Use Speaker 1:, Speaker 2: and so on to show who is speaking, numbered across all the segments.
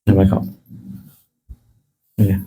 Speaker 1: Assalamualaikum. Iya.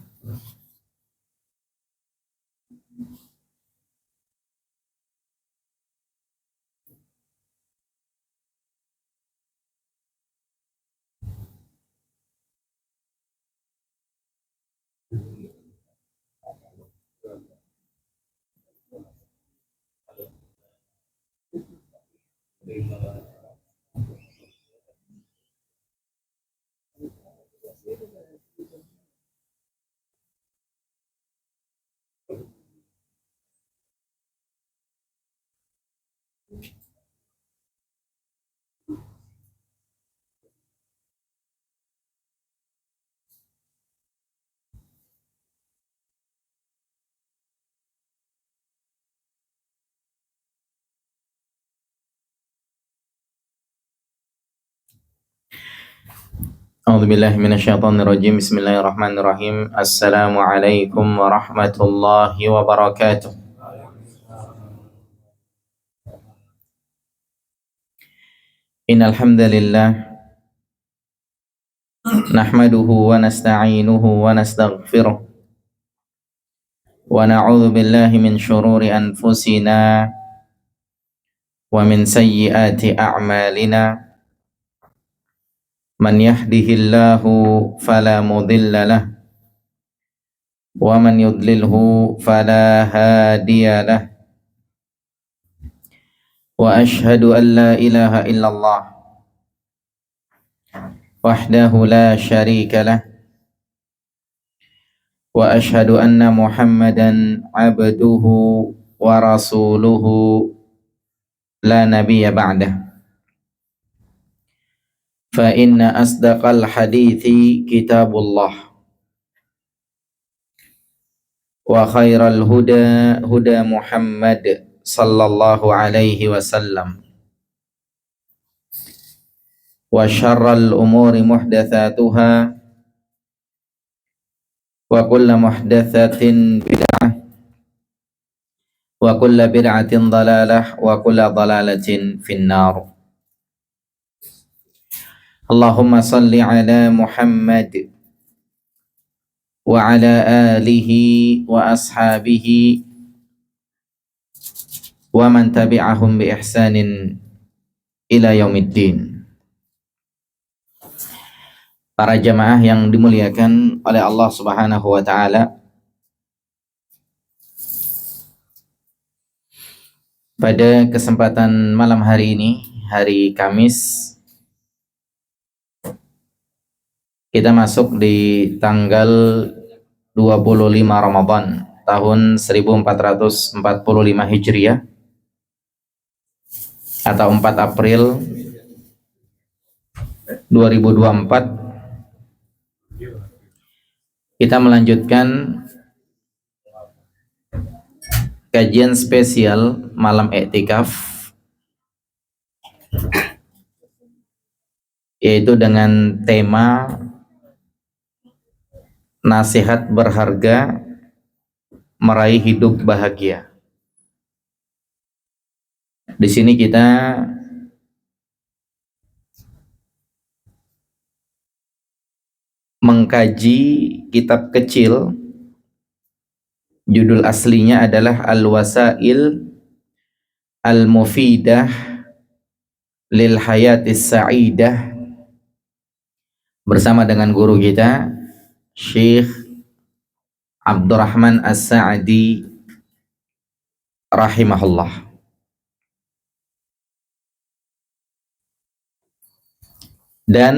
Speaker 1: A'udzubillahi minasyaitonirrajim. Bismillahirrahmanirrahim. Assalamualaikum warahmatullahi wabarakatuh. Innal hamdalillah nahmaduhu wa nasta'inuhu wa nastaghfiruh wa na'udzu billahi min syururi anfusina wa min sayyiati a'malina. Man yahdihillahu fala mudilla lah wa man yudlilhu fala hadiya lah. Wa ashhadu an la ilaha illallah wahdahu la syarika lah wa ashhadu anna Muhammadan abduhu wa rasuluhu la nabiyya ba'dah. Fa inna asdaqal hadithi kitabullah wa khairal huda huda Muhammad sallallahu alaihi wasallam wa syarral umuri muhdatsatuha wa kullu muhdatsatin bid'ah wa kullu bid'atin dhalalah wa kullu dhalalatin finnar. Allahumma salli ala Muhammad wa ala alihi wa ashabihi wa man tabi'ahum bi ihsanin ila yaumiddin. Para jamaah yang dimuliakan oleh Allah Subhanahu wa taala, pada kesempatan malam hari ini, hari Kamis, kita masuk di tanggal 25 Ramadan tahun 1445 Hijriah atau 4 April 2024. Kita melanjutkan kajian spesial malam iktikaf, yaitu dengan tema nasihat berharga meraih hidup bahagia. Di sini kita mengkaji kitab kecil, judul aslinya adalah Al-Wasail Al-Mufidah Lil Hayatis Sa'idah, bersama dengan guru kita Syekh Abdurrahman As-Sa'di rahimahullah. Dan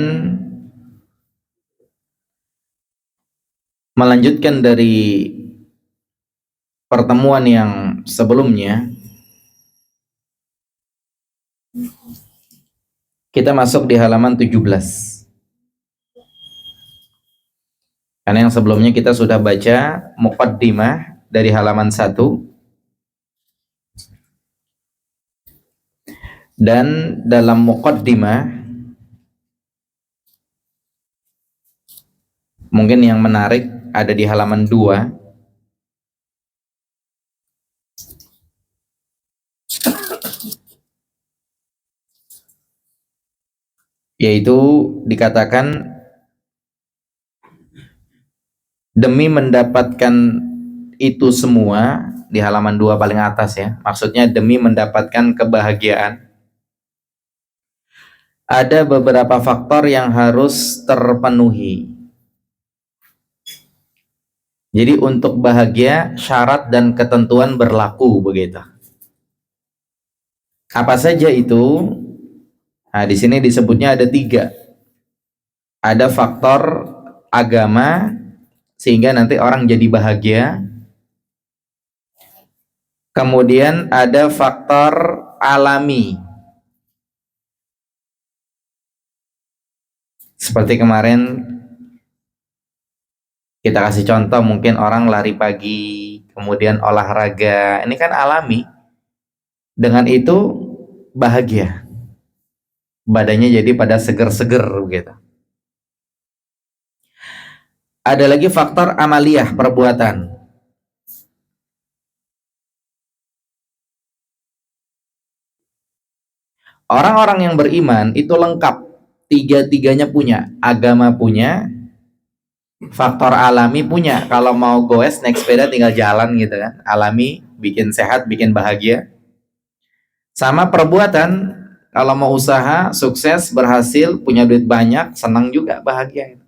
Speaker 1: melanjutkan dari pertemuan yang sebelumnya, kita masuk di halaman 17. Karena yang sebelumnya kita sudah baca muqaddimah dari halaman 1. Dan dalam muqaddimah mungkin yang menarik ada di halaman 2. Yaitu dikatakan demi mendapatkan itu semua, di halaman 2 paling atas ya. Maksudnya demi mendapatkan kebahagiaan, ada beberapa faktor yang harus terpenuhi. Jadi untuk bahagia syarat dan ketentuan berlaku begitu. Apa saja itu? Nah, di sini disebutnya ada 3. Ada faktor agama sehingga nanti orang jadi bahagia. Kemudian ada faktor alami. Seperti kemarin kita kasih contoh, mungkin orang lari pagi, kemudian olahraga. Ini kan alami. Dengan itu bahagia. Badannya jadi pada seger-seger gitu. Ada lagi faktor amaliyah, perbuatan. Orang-orang yang beriman itu lengkap, 3-tiganya punya. Agama punya, faktor alami punya. Kalau mau goes naik sepeda tinggal jalan gitu kan. Alami, bikin sehat, bikin bahagia. Sama perbuatan, kalau mau usaha, sukses, berhasil, punya duit banyak, senang juga, bahagia.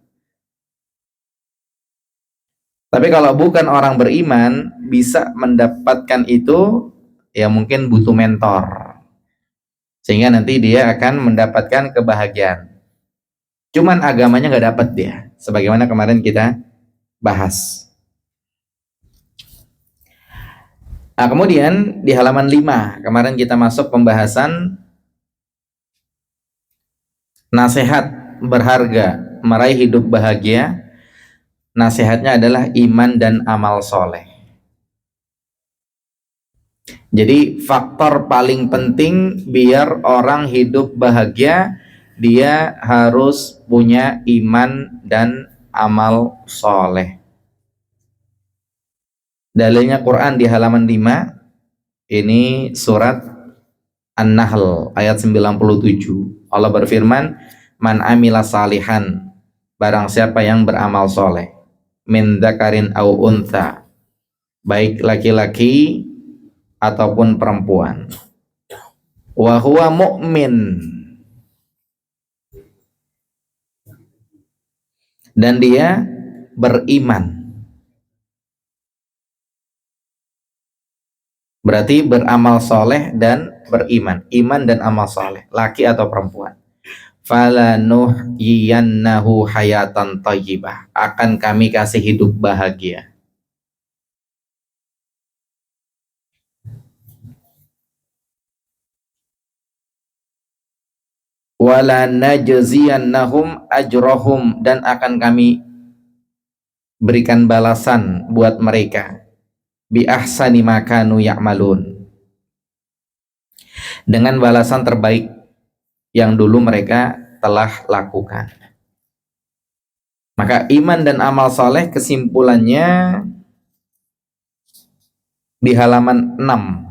Speaker 1: Tapi kalau bukan orang beriman, bisa mendapatkan itu, ya mungkin butuh mentor. Sehingga nanti dia akan mendapatkan kebahagiaan. Cuman agamanya nggak dapat dia. Sebagaimana kemarin kita bahas. Nah, kemudian di halaman 5, kemarin kita masuk pembahasan nasihat berharga meraih hidup bahagia. Nasihatnya adalah iman dan amal soleh. Jadi faktor paling penting biar orang hidup bahagia, dia harus punya iman dan amal soleh. Dalilnya Quran di halaman 5. Ini surat An-Nahl ayat 97. Allah berfirman, "Man amila salihan," barang siapa yang beramal soleh, min dzakarin au untha, baik laki-laki ataupun perempuan, wa huwa mu'min, dan dia beriman. Berarti beramal soleh dan beriman. Iman dan amal soleh, laki atau perempuan. Falanuhyiyannahu hayatan thayyibah, akan kami kasih hidup bahagia. Wala najziyannahum ajrahum, dan akan kami berikan balasan buat mereka bi ahsani ma kanu ya'malun, dengan balasan terbaik yang dulu mereka telah lakukan. Maka iman dan amal soleh kesimpulannya di halaman 6.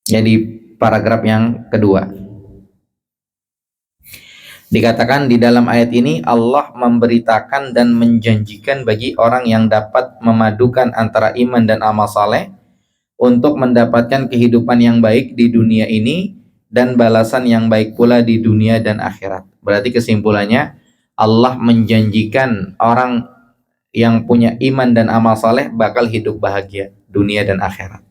Speaker 1: Jadi paragraf yang kedua. Dikatakan di dalam ayat ini Allah memberitakan dan menjanjikan bagi orang yang dapat memadukan antara iman dan amal saleh untuk mendapatkan kehidupan yang baik di dunia ini dan balasan yang baik pula di dunia dan akhirat. Berarti kesimpulannya, Allah menjanjikan orang yang punya iman dan amal soleh bakal hidup bahagia dunia dan akhirat.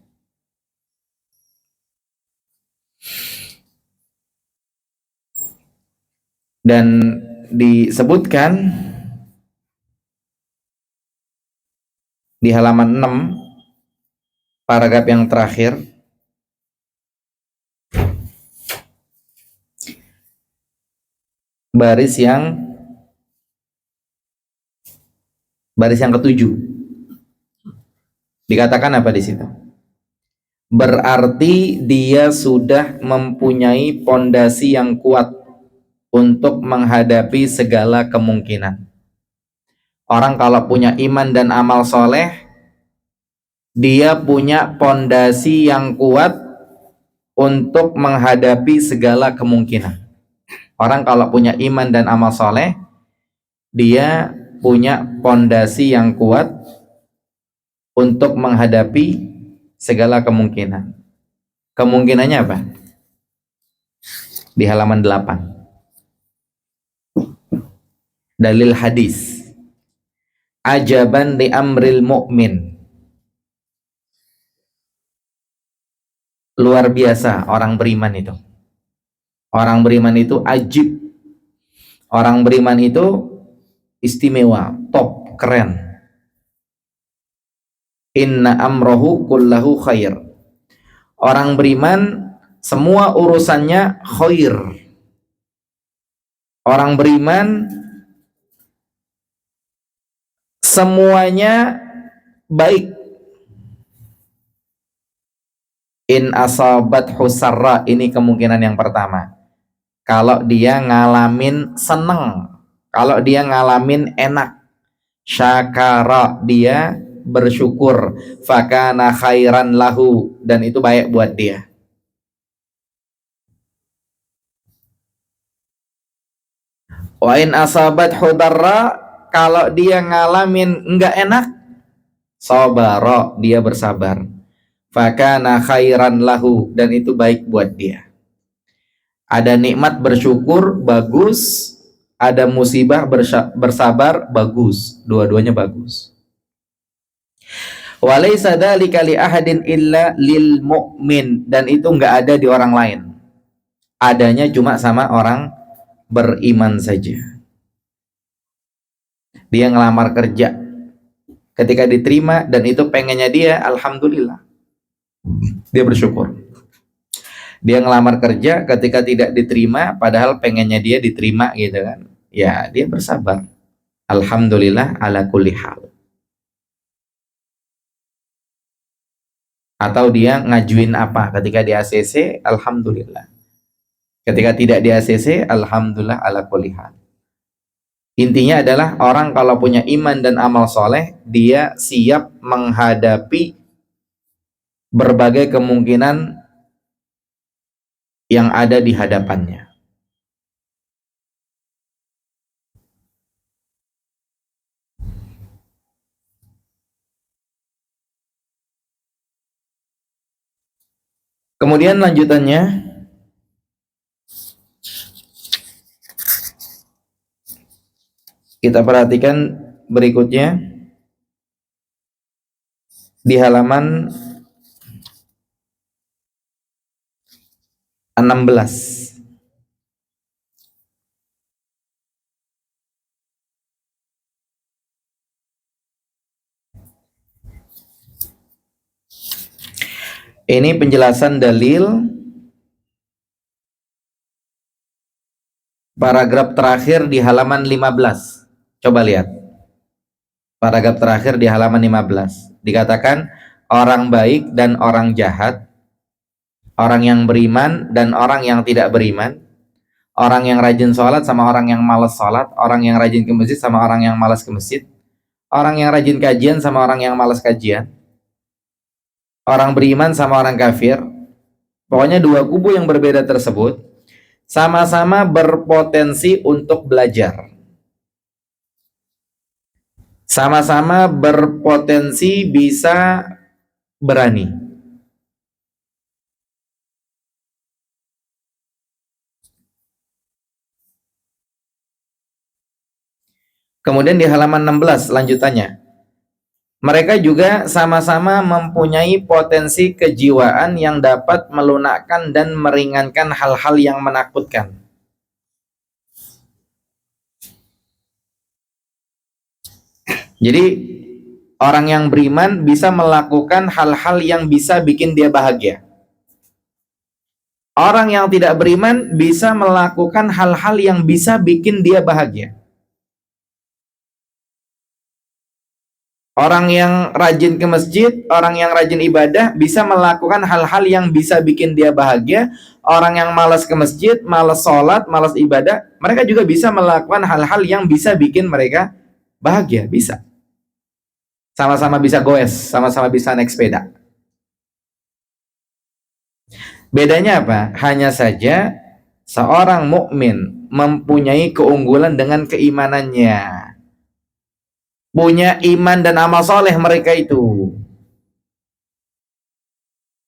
Speaker 1: Dan disebutkan di halaman 6 paragraf yang terakhir, baris yang ketujuh, dikatakan apa di situ? Berarti dia sudah mempunyai pondasi yang kuat untuk menghadapi segala kemungkinan. Orang kalau punya iman dan amal soleh, dia punya pondasi yang kuat untuk menghadapi segala kemungkinan. Orang kalau punya iman dan amal soleh, dia punya pondasi yang kuat untuk menghadapi segala kemungkinan. Kemungkinannya apa? Di halaman 8. Dalil hadis. Ajaban li amril mu'min. Luar biasa orang beriman itu. Orang beriman itu ajib. Orang beriman itu istimewa, top, keren. Inna amrohu kullahu khair. Orang beriman semua urusannya khair. Orang beriman semuanya baik. In asabat husarra, ini kemungkinan yang pertama. Kalau dia ngalamin seneng, kalau dia ngalamin enak. Syakara, dia bersyukur. Fakana khairan lahu, dan itu baik buat dia. Wa in asabat hudarra, kalau dia ngalamin enggak enak, sabara, dia bersabar. Fakana khairan lahu, dan itu baik buat dia. Ada nikmat bersyukur, bagus. Ada musibah bersabar, bagus. Dua-duanya bagus. Walaysa dzalika li ahadin illa lil mu'min, dan itu enggak ada di orang lain. Adanya cuma sama orang beriman saja. Dia ngelamar kerja, ketika diterima dan itu pengennya dia, alhamdulillah, dia bersyukur. Dia ngelamar kerja, ketika tidak diterima padahal pengennya dia diterima gitu kan, ya dia bersabar, alhamdulillah ala kulli hal. Atau dia ngajuin apa, ketika di ACC alhamdulillah, ketika tidak di ACC alhamdulillah ala kulli hal. Intinya adalah orang kalau punya iman dan amal soleh, dia siap menghadapi berbagai kemungkinan yang ada di hadapannya. Kemudian lanjutannya, kita perhatikan berikutnya di halaman 16. Ini penjelasan dalil paragraf terakhir di halaman 15. Coba lihat. Paragraf terakhir di halaman 15. Dikatakan orang baik dan orang jahat, orang yang beriman dan orang yang tidak beriman, orang yang rajin sholat sama orang yang malas sholat, orang yang rajin ke masjid sama orang yang malas ke masjid, orang yang rajin kajian sama orang yang malas kajian, orang beriman sama orang kafir. Pokoknya dua kubu yang berbeda tersebut sama-sama berpotensi untuk belajar, sama-sama berpotensi bisa berani. Kemudian di halaman 16 lanjutannya. Mereka juga sama-sama mempunyai potensi kejiwaan yang dapat melunakkan dan meringankan hal-hal yang menakutkan. Jadi orang yang beriman bisa melakukan hal-hal yang bisa bikin dia bahagia. Orang yang tidak beriman bisa melakukan hal-hal yang bisa bikin dia bahagia. Orang yang rajin ke masjid, orang yang rajin ibadah bisa melakukan hal-hal yang bisa bikin dia bahagia. Orang yang malas ke masjid, malas sholat, malas ibadah, mereka juga bisa melakukan hal-hal yang bisa bikin mereka bahagia. Bisa. Sama-sama bisa goes, sama-sama bisa naik sepeda. Bedanya apa? Hanya saja seorang mukmin mempunyai keunggulan dengan keimanannya. Punya iman dan amal soleh mereka itu.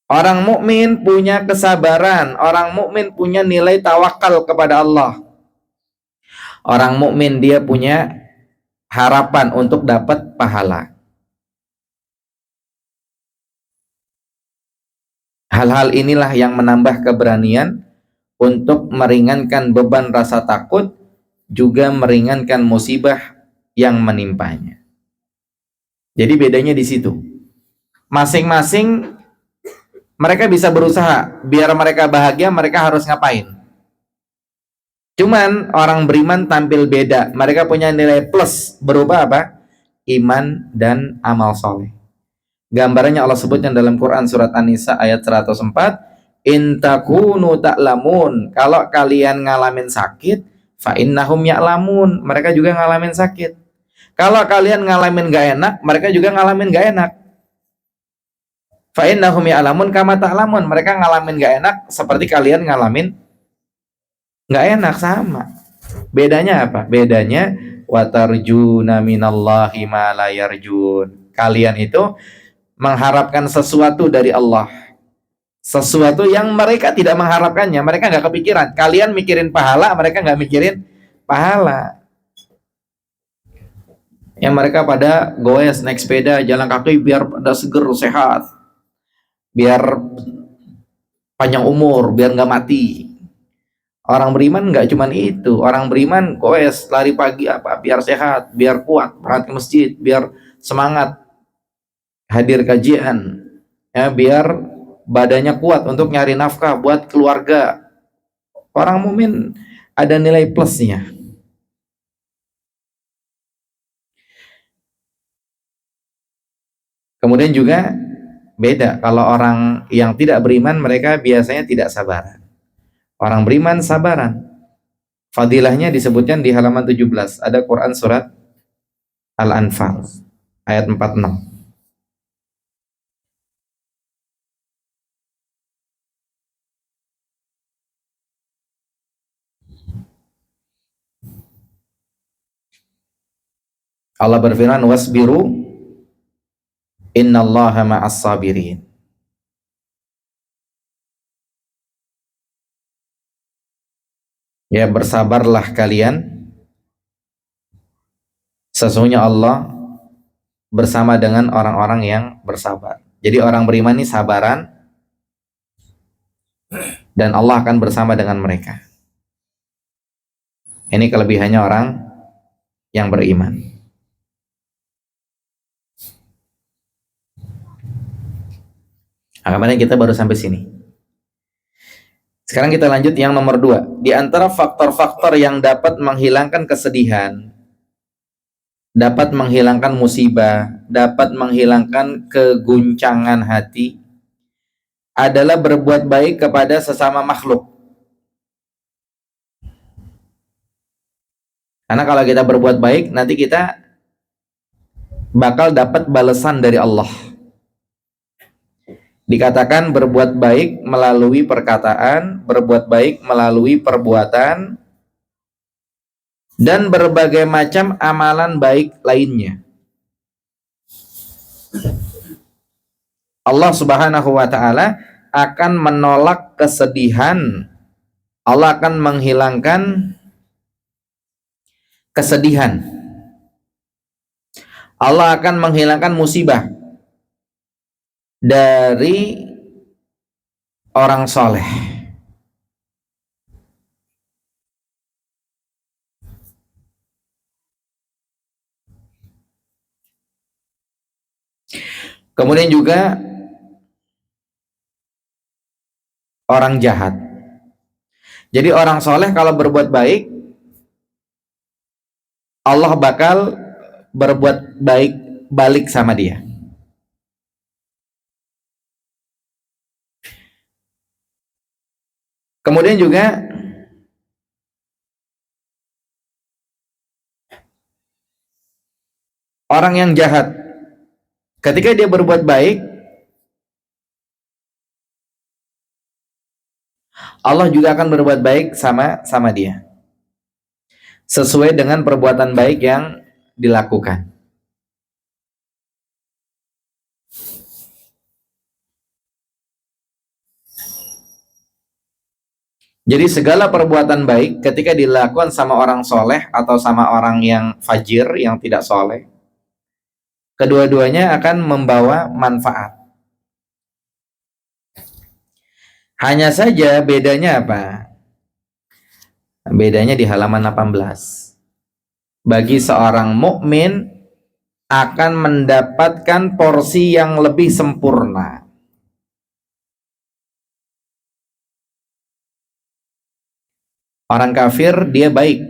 Speaker 1: Orang mukmin punya kesabaran, orang mukmin punya nilai tawakal kepada Allah. Orang mukmin dia punya harapan untuk dapat pahala. Hal-hal inilah yang menambah keberanian untuk meringankan beban rasa takut, juga meringankan musibah yang menimpanya. Jadi bedanya di situ. Masing-masing mereka bisa berusaha biar mereka bahagia, mereka harus ngapain? Cuman orang beriman tampil beda. Mereka punya nilai plus berupa apa? Iman dan amal soleh. Gambarannya Allah sebutkan dalam Quran surat An-Nisa ayat 104, in takunu ta'lamun, kalau kalian ngalamin sakit, fa innahum ya'lamun, mereka juga ngalamin sakit. Kalau kalian ngalamin gak enak, mereka juga ngalamin gak enak. Fa innahum ya'lamun kama ta'lamun, mereka ngalamin gak enak seperti kalian ngalamin gak enak, sama. Bedanya apa? Bedanya watarjuna minallahi ma la yarjun. Kalian itu mengharapkan sesuatu dari Allah, sesuatu yang mereka tidak mengharapkannya. Mereka nggak kepikiran. Kalian mikirin pahala, mereka nggak mikirin pahala. Yang mereka pada goes naik sepeda, jalan kaki biar pada seger, sehat, biar panjang umur, biar nggak mati. Orang beriman nggak cuman itu. Orang beriman goes lari pagi apa? Biar sehat, biar kuat, berangkat ke masjid, biar semangat hadir kajian, ya, biar badannya kuat untuk nyari nafkah buat keluarga. Orang mukmin ada nilai plusnya. Kemudian juga beda kalau orang yang tidak beriman, mereka biasanya tidak sabaran. Orang beriman sabaran. Fadilahnya disebutkan di halaman 17. Ada Quran surat Al-Anfal ayat 46. Allah berfirman, wasbiru innallaha ma'as sabirin. Ya, bersabarlah kalian, sesungguhnya Allah bersama dengan orang-orang yang bersabar. Jadi orang beriman ini sabaran, dan Allah akan bersama dengan mereka. Ini kelebihannya orang yang beriman. Akhirnya kita baru sampai sini. Sekarang kita lanjut yang nomor 2. Di antara faktor-faktor yang dapat menghilangkan kesedihan, dapat menghilangkan musibah, dapat menghilangkan keguncangan hati, adalah berbuat baik kepada sesama makhluk. Karena kalau kita berbuat baik, nanti kita bakal dapat balasan dari Allah. Dikatakan berbuat baik melalui perkataan, berbuat baik melalui perbuatan, dan berbagai macam amalan baik lainnya. Allah Subhanahu wa ta'ala akan menolak kesedihan. Allah akan menghilangkan kesedihan Allah akan menghilangkan musibah dari orang soleh. Kemudian juga orang jahat. Jadi orang soleh kalau berbuat baik, Allah bakal berbuat baik balik sama dia. Kemudian juga orang yang jahat, ketika dia berbuat baik, Allah juga akan berbuat baik sama dia, sesuai dengan perbuatan baik yang dilakukan. Jadi segala perbuatan baik ketika dilakukan sama orang soleh atau sama orang yang fajir, yang tidak soleh, kedua-duanya akan membawa manfaat. Hanya saja bedanya apa? Bedanya di halaman 18. Bagi seorang mukmin akan mendapatkan porsi yang lebih sempurna. Orang kafir dia baik,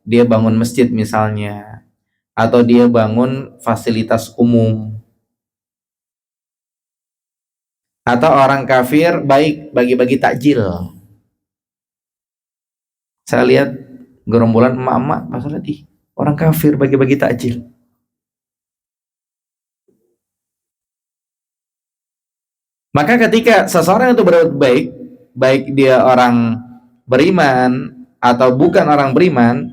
Speaker 1: dia bangun masjid misalnya, atau dia bangun fasilitas umum. Atau orang kafir baik bagi-bagi takjil. Saya lihat gerombolan emak-emak pas lihat, orang kafir bagi-bagi takjil. Maka ketika seseorang itu berbuat baik, baik dia orang beriman atau bukan orang beriman,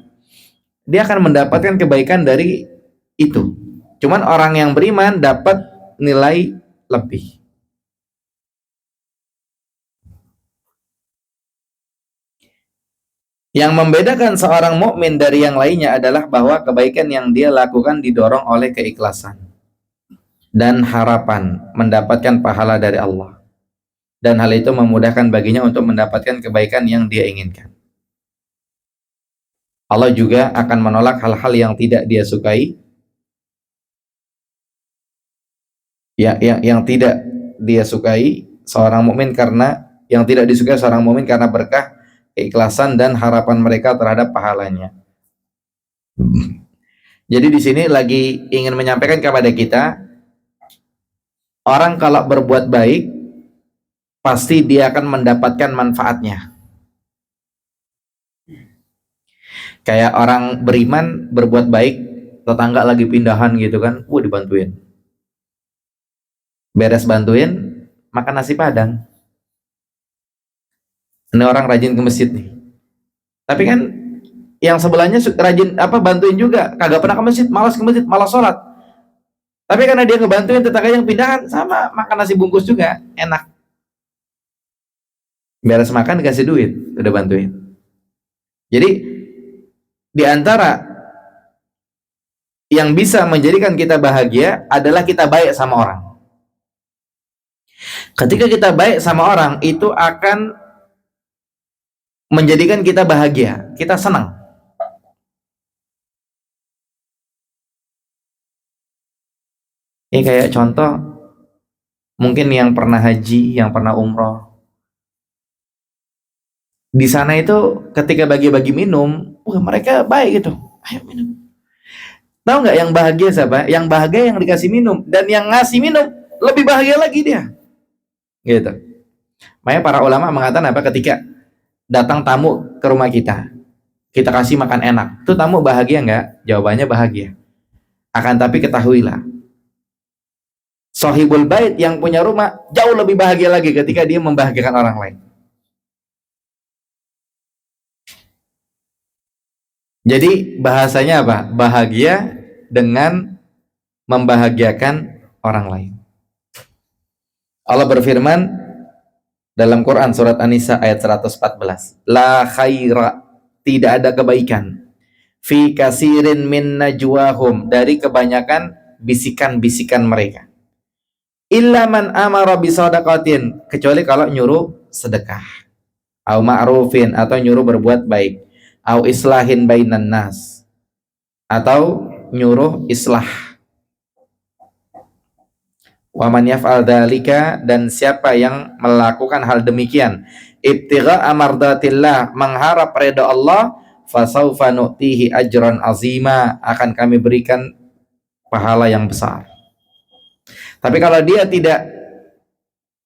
Speaker 1: dia akan mendapatkan kebaikan dari itu. Cuman orang yang beriman dapat nilai lebih. Yang membedakan seorang mukmin dari yang lainnya adalah bahwa kebaikan yang dia lakukan didorong oleh keikhlasan dan harapan mendapatkan pahala dari Allah. Dan hal itu memudahkan baginya untuk mendapatkan kebaikan yang dia inginkan. Allah juga akan menolak hal-hal yang tidak dia sukai, yang tidak dia sukai seorang mukmin, karena yang tidak disukai seorang mukmin karena berkah keikhlasan dan harapan mereka terhadap pahalanya. Jadi di sini lagi ingin menyampaikan kepada kita, orang kalau berbuat baik pasti dia akan mendapatkan manfaatnya. Kayak orang beriman berbuat baik, tetangga lagi pindahan gitu kan, dibantuin. Beres bantuin, makan nasi padang. Ini orang rajin ke masjid nih. Tapi kan yang sebelahnya rajin bantuin juga, kagak pernah ke masjid, malas ke masjid, malas sholat. Tapi karena dia ngebantuin tetangga yang pindahan, sama makan nasi bungkus juga, enak. Beres makan dikasih duit, udah bantuin. Jadi di antara yang bisa menjadikan kita bahagia adalah kita baik sama orang. Ketika kita baik sama orang, itu akan menjadikan kita bahagia, kita senang. Ini kayak contoh, mungkin yang pernah haji, yang pernah umroh. Di sana itu ketika bagi-bagi minum, mereka baik gitu. Ayo minum. Tahu nggak yang bahagia siapa? Yang bahagia yang dikasih minum, dan yang ngasih minum lebih bahagia lagi dia. Gitu. Makanya para ulama mengatakan apa? Ketika datang tamu ke rumah kita kasih makan enak, itu tamu bahagia nggak? Jawabannya bahagia. Akan tapi ketahuilah, sahibul bait yang punya rumah jauh lebih bahagia lagi ketika dia membahagiakan orang lain. Jadi bahasanya apa? Bahagia dengan membahagiakan orang lain. Allah berfirman dalam Quran surat An-Nisa ayat 114, la khaira, tidak ada kebaikan, fi kasirin min najwahum, dari kebanyakan bisikan-bisikan mereka. Illa man amara bisadaqatin, kecuali kalau nyuruh sedekah, au ma'rufin, atau nyuruh berbuat baik, au islahin bainan nas, atau nyuruh islah. Wa man yaf'al dzalika, dan siapa yang melakukan hal demikian, ibtigha amardatillah, mengharap ridha Allah, fasaufa nu'tihi ajran azima, akan kami berikan pahala yang besar. Tapi kalau dia tidak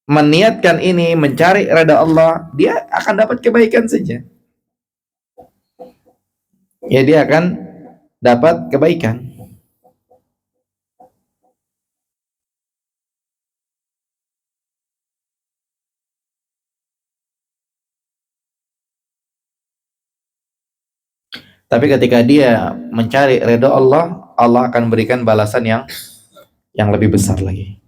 Speaker 1: meniatkan ini, mencari ridha Allah, dia akan dapat kebaikan saja. Ya, dia akan dapat kebaikan. Tapi ketika dia mencari ridha Allah, Allah akan berikan balasan yang lebih besar lagi.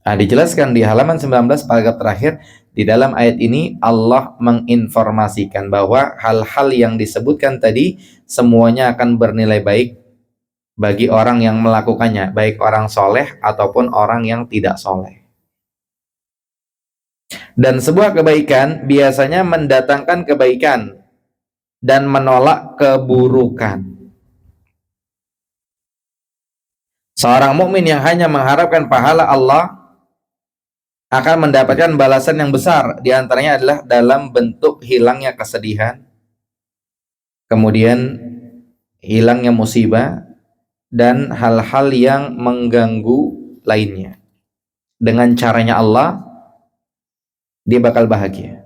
Speaker 1: Nah, dijelaskan di halaman 19 paragraf terakhir, di dalam ayat ini Allah menginformasikan bahwa hal-hal yang disebutkan tadi semuanya akan bernilai baik bagi orang yang melakukannya, baik orang soleh ataupun orang yang tidak soleh. Dan sebuah kebaikan biasanya mendatangkan kebaikan dan menolak keburukan. Seorang mukmin yang hanya mengharapkan pahala Allah akan mendapatkan balasan yang besar. Di antaranya adalah dalam bentuk hilangnya kesedihan, kemudian hilangnya musibah, dan hal-hal yang mengganggu lainnya. Dengan caranya Allah, dia bakal bahagia.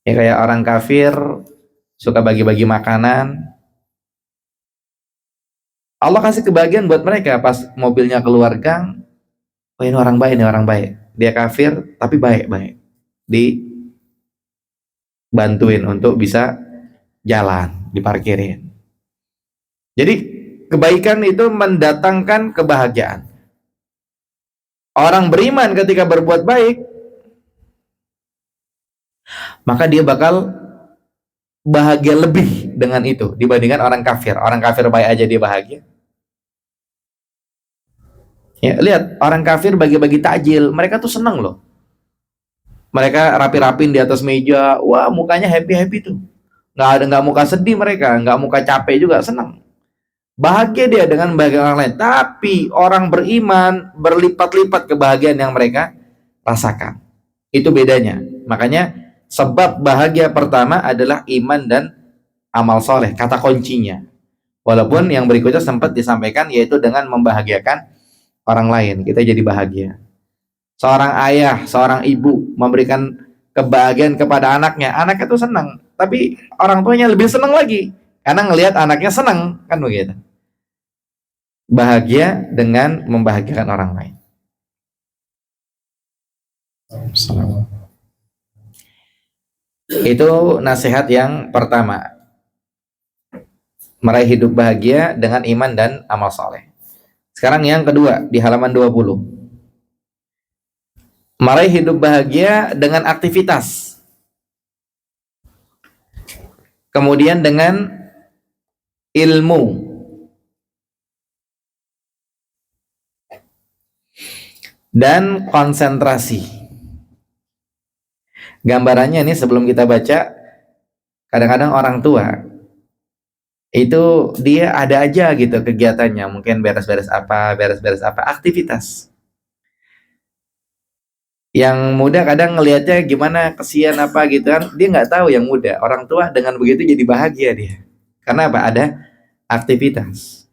Speaker 1: Ya, kayak orang kafir suka bagi-bagi makanan, Allah kasih kebahagiaan buat mereka pas mobilnya keluar gang. Oh, ini orang baik, ini orang baik. Dia kafir tapi baik-baik, dibantuin untuk bisa jalan, diparkirin. Jadi kebaikan itu mendatangkan kebahagiaan. Orang beriman ketika berbuat baik, maka dia bakal bahagia lebih dengan itu dibandingkan orang kafir. Orang kafir baik aja dia bahagia. Ya, lihat orang kafir bagi-bagi takjil, mereka tuh seneng loh. Mereka rapi-rapin di atas meja, wah mukanya happy-happy tuh. Nggak muka sedih mereka, nggak muka capek juga, senang. Bahagia dia dengan bahagia orang lain. Tapi orang beriman berlipat-lipat kebahagiaan yang mereka rasakan. Itu bedanya. Makanya sebab bahagia pertama adalah iman dan amal soleh, kata kuncinya. Walaupun yang berikutnya sempat disampaikan, yaitu dengan membahagiakan orang lain, kita jadi bahagia. Seorang ayah, seorang ibu memberikan kebahagiaan kepada anaknya, anaknya tuh senang, tapi orang tuanya lebih senang lagi karena ngelihat anaknya senang, kan begitu. Bahagia dengan membahagiakan orang lain. Itu nasihat yang pertama, meraih hidup bahagia dengan iman dan amal soleh. Sekarang yang kedua di halaman 20, meraih hidup bahagia dengan aktivitas, kemudian dengan ilmu, dan konsentrasi. Gambarannya ini sebelum kita baca, kadang-kadang orang tua itu dia ada aja gitu kegiatannya, mungkin beres-beres apa, aktivitas. Yang muda kadang ngelihatnya gimana, kesian apa gitu kan, dia nggak tahu yang muda. Orang tua dengan begitu jadi bahagia dia. Karena apa? Ada aktivitas.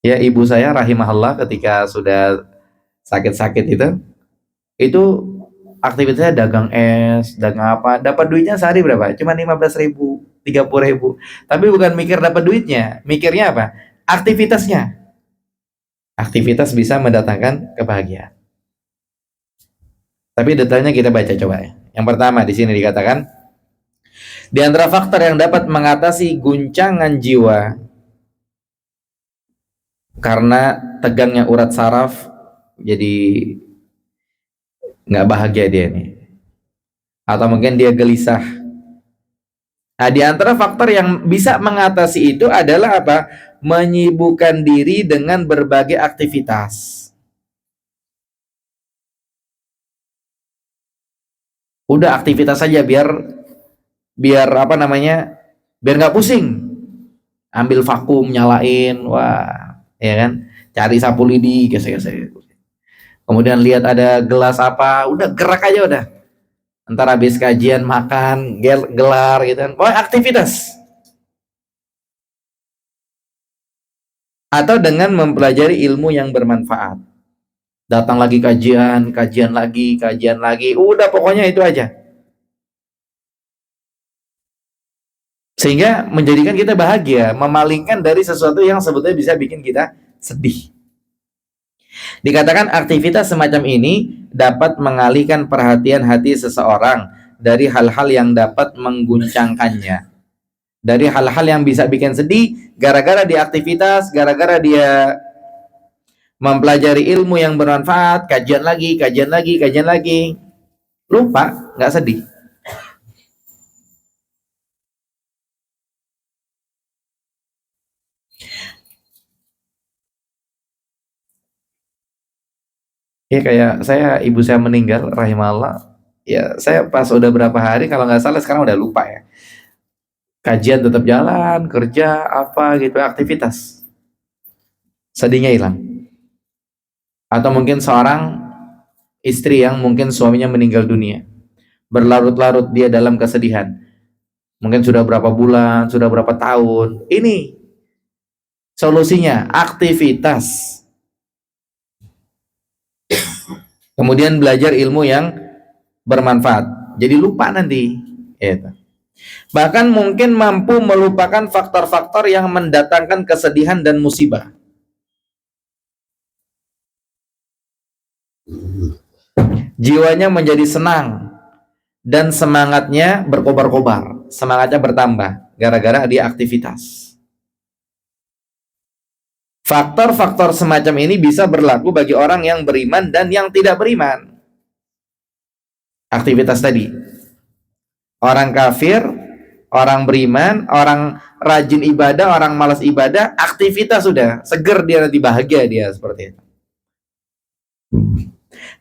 Speaker 1: Ya, ibu saya rahimahullah ketika sudah sakit-sakit itu aktivitasnya dagang es, dagang apa, dapat duitnya sehari berapa? Cuma 15.000, 30.000. Tapi bukan mikir dapat duitnya, mikirnya apa? Aktivitasnya. Aktivitas bisa mendatangkan kebahagiaan. Tapi detailnya kita baca coba ya. Yang pertama di sini dikatakan, di antara faktor yang dapat mengatasi guncangan jiwa karena tegangnya urat saraf, jadi nggak bahagia dia nih, atau mungkin dia gelisah Nah, di antara faktor yang bisa mengatasi itu adalah apa? Menyibukkan diri dengan berbagai aktivitas. Udah aktivitas saja biar biar apa namanya? Biar nggak pusing. Ambil vakum, nyalain, wah, ya kan? Cari sapu lidi, gesek-gesek. Kemudian lihat ada gelas apa, udah gerak aja udah. Ntar habis kajian makan, gelar gitu kan. Oh, aktivitas. Atau dengan mempelajari ilmu yang bermanfaat. Datang lagi kajian, kajian lagi, kajian lagi. Udah pokoknya itu aja. Sehingga menjadikan kita bahagia, memalingkan dari sesuatu yang sebetulnya bisa bikin kita sedih. Dikatakan aktivitas semacam ini dapat mengalihkan perhatian hati seseorang dari hal-hal yang dapat mengguncangkannya. Dari hal-hal yang bisa bikin sedih, gara-gara dia aktivitas, gara-gara dia mempelajari ilmu yang bermanfaat, kajian lagi, kajian lagi, kajian lagi. Lupa, nggak sedih. Ya kayak ibu saya meninggal, rahimahullah. Ya saya pas udah berapa hari, kalau nggak salah sekarang udah lupa ya. Kajian tetap jalan, kerja, apa gitu, aktivitas. Sedihnya hilang. Atau mungkin seorang istri yang mungkin suaminya meninggal dunia. Berlarut-larut dia dalam kesedihan. Mungkin sudah berapa bulan, sudah berapa tahun. Ini solusinya, aktivitas. Kemudian belajar ilmu yang bermanfaat. Jadi lupa nanti. Gitu. Bahkan mungkin mampu melupakan faktor-faktor yang mendatangkan kesedihan dan musibah. Jiwanya menjadi senang dan semangatnya berkobar-kobar, semangatnya bertambah gara-gara dia aktivitas. Faktor-faktor semacam ini bisa berlaku bagi orang yang beriman dan yang tidak beriman. Aktivitas tadi. Orang kafir, orang beriman, orang rajin ibadah, orang malas ibadah, aktivitas sudah, seger dia, nanti bahagia dia, seperti itu.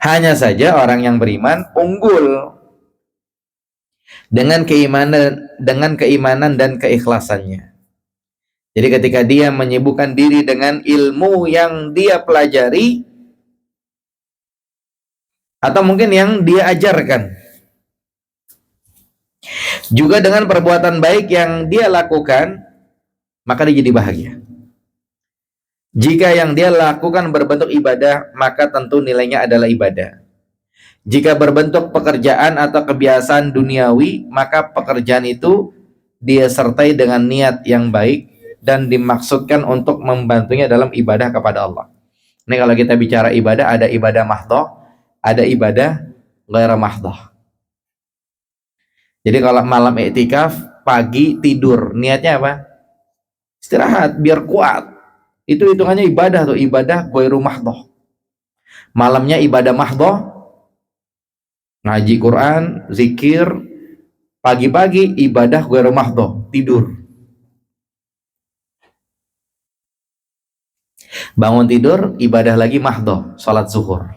Speaker 1: Hanya saja orang yang beriman unggul dengan keimanan dan keikhlasannya. Jadi ketika dia menyibukkan diri dengan ilmu yang dia pelajari atau mungkin yang dia ajarkan, juga dengan perbuatan baik yang dia lakukan, maka dia jadi bahagia. Jika yang dia lakukan berbentuk ibadah, maka tentu nilainya adalah ibadah. Jika berbentuk pekerjaan atau kebiasaan duniawi, maka pekerjaan itu dia sertai dengan niat yang baik dan dimaksudkan untuk membantunya dalam ibadah kepada Allah. Ini kalau kita bicara ibadah, ada ibadah mahdhah, ada ibadah ghaira mahdhah. Jadi kalau malam iktikaf, pagi tidur, niatnya apa? Istirahat biar kuat. Itu hitungannya ibadah tuh, ibadah ghairu mahdhah. Malamnya ibadah mahdhah, ngaji Quran, zikir. Pagi-pagi ibadah ghairu mahdhah, tidur. Bangun tidur, ibadah lagi mahdhah, salat zuhur.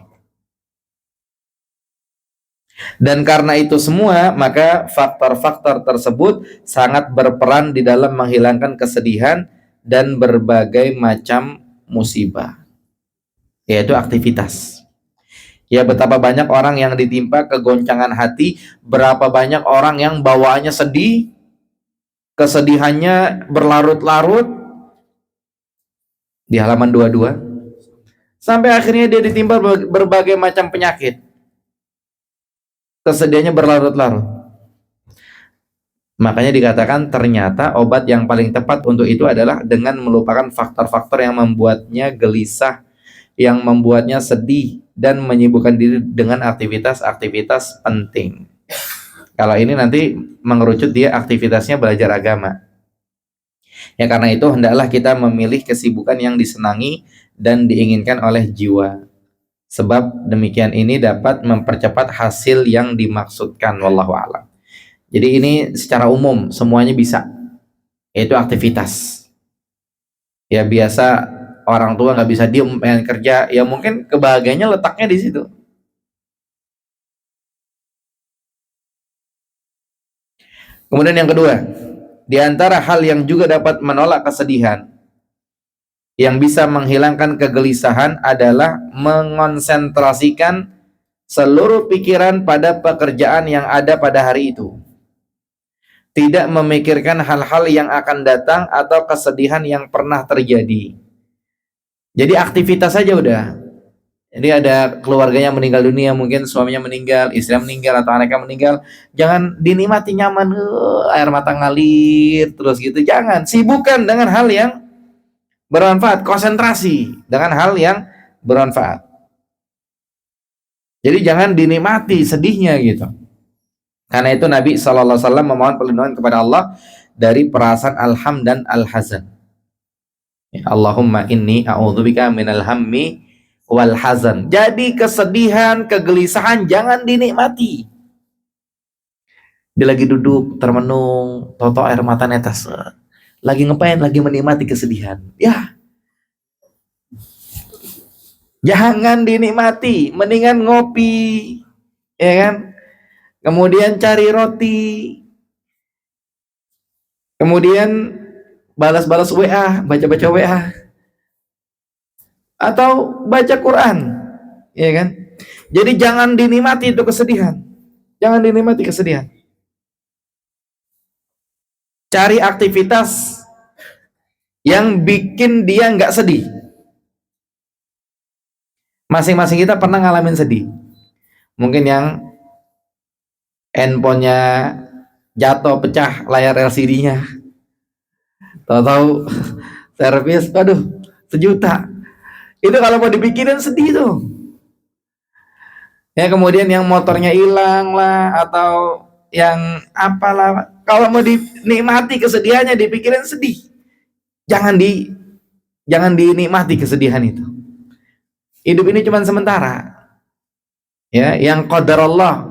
Speaker 1: Dan karena itu semua, maka faktor-faktor tersebut sangat berperan di dalam menghilangkan kesedihan dan berbagai macam musibah, yaitu aktivitas. Ya, betapa banyak orang yang ditimpa kegoncangan hati, berapa banyak orang yang bawaannya sedih, kesedihannya berlarut-larut di halaman 22, sampai akhirnya dia ditimpa berbagai macam penyakit. Kesedihannya berlarut-larut. Makanya dikatakan ternyata obat yang paling tepat untuk itu adalah dengan melupakan faktor-faktor yang membuatnya gelisah, yang membuatnya sedih, dan menyibukkan diri dengan aktivitas-aktivitas penting. Kalau ini nanti mengerucut dia aktivitasnya belajar agama. Ya karena itu hendaklah kita memilih kesibukan yang disenangi dan diinginkan oleh jiwa. Sebab demikian ini dapat mempercepat hasil yang dimaksudkan, wallahu a'lam. Jadi ini secara umum semuanya bisa, yaitu aktivitas. Ya biasa orang tua nggak bisa diem pengen kerja, ya mungkin kebahagiaannya letaknya di situ. Kemudian yang kedua, di antara hal yang juga dapat menolak kesedihan, yang bisa menghilangkan kegelisahan adalah mengonsentrasikan seluruh pikiran pada pekerjaan yang ada pada hari itu. Tidak memikirkan hal-hal yang akan datang atau kesedihan yang pernah terjadi. Jadi aktivitas saja udah. Jadi ada keluarganya meninggal dunia, mungkin suaminya meninggal, istrinya meninggal, atau anaknya meninggal, jangan dinikmati nyaman, air mata ngalir terus gitu. Jangan, sibukkan dengan hal yang bermanfaat, konsentrasi dengan hal yang bermanfaat. Jadi jangan dinikmati sedihnya gitu. Karena itu Nabi SAW memohon perlindungan kepada Allah dari perasaan alham dan al-hazan. Ya, Allahumma inni a'udzubika minal hammi wal hazan. Jadi kesedihan, kegelisahan jangan dinikmati. Dia lagi duduk termenung, toto air mata netes. Lagi ngapain? Lagi menikmati kesedihan. Ya, jangan dinikmati, mendingan ngopi, ya kan? Kemudian cari roti, kemudian balas-balas WA, baca-baca WA, atau baca Quran, ya kan? Jadi jangan dinikmati itu kesedihan, jangan dinikmati kesedihan. Cari aktivitas yang bikin dia nggak sedih. Masing-masing kita pernah ngalamin sedih. Mungkin yang handphonenya jatuh, pecah layar LCD-nya, tahu-tahu servis, aduh 1 juta. Itu kalau mau dipikirin sedih tuh. Ya kemudian yang motornya hilang lah, atau yang apalah, kalau mau dinikmati kesedihannya dipikirin sedih. Jangan dinikmati kesedihan itu. Hidup ini cuma sementara. Ya, yang qadar Allah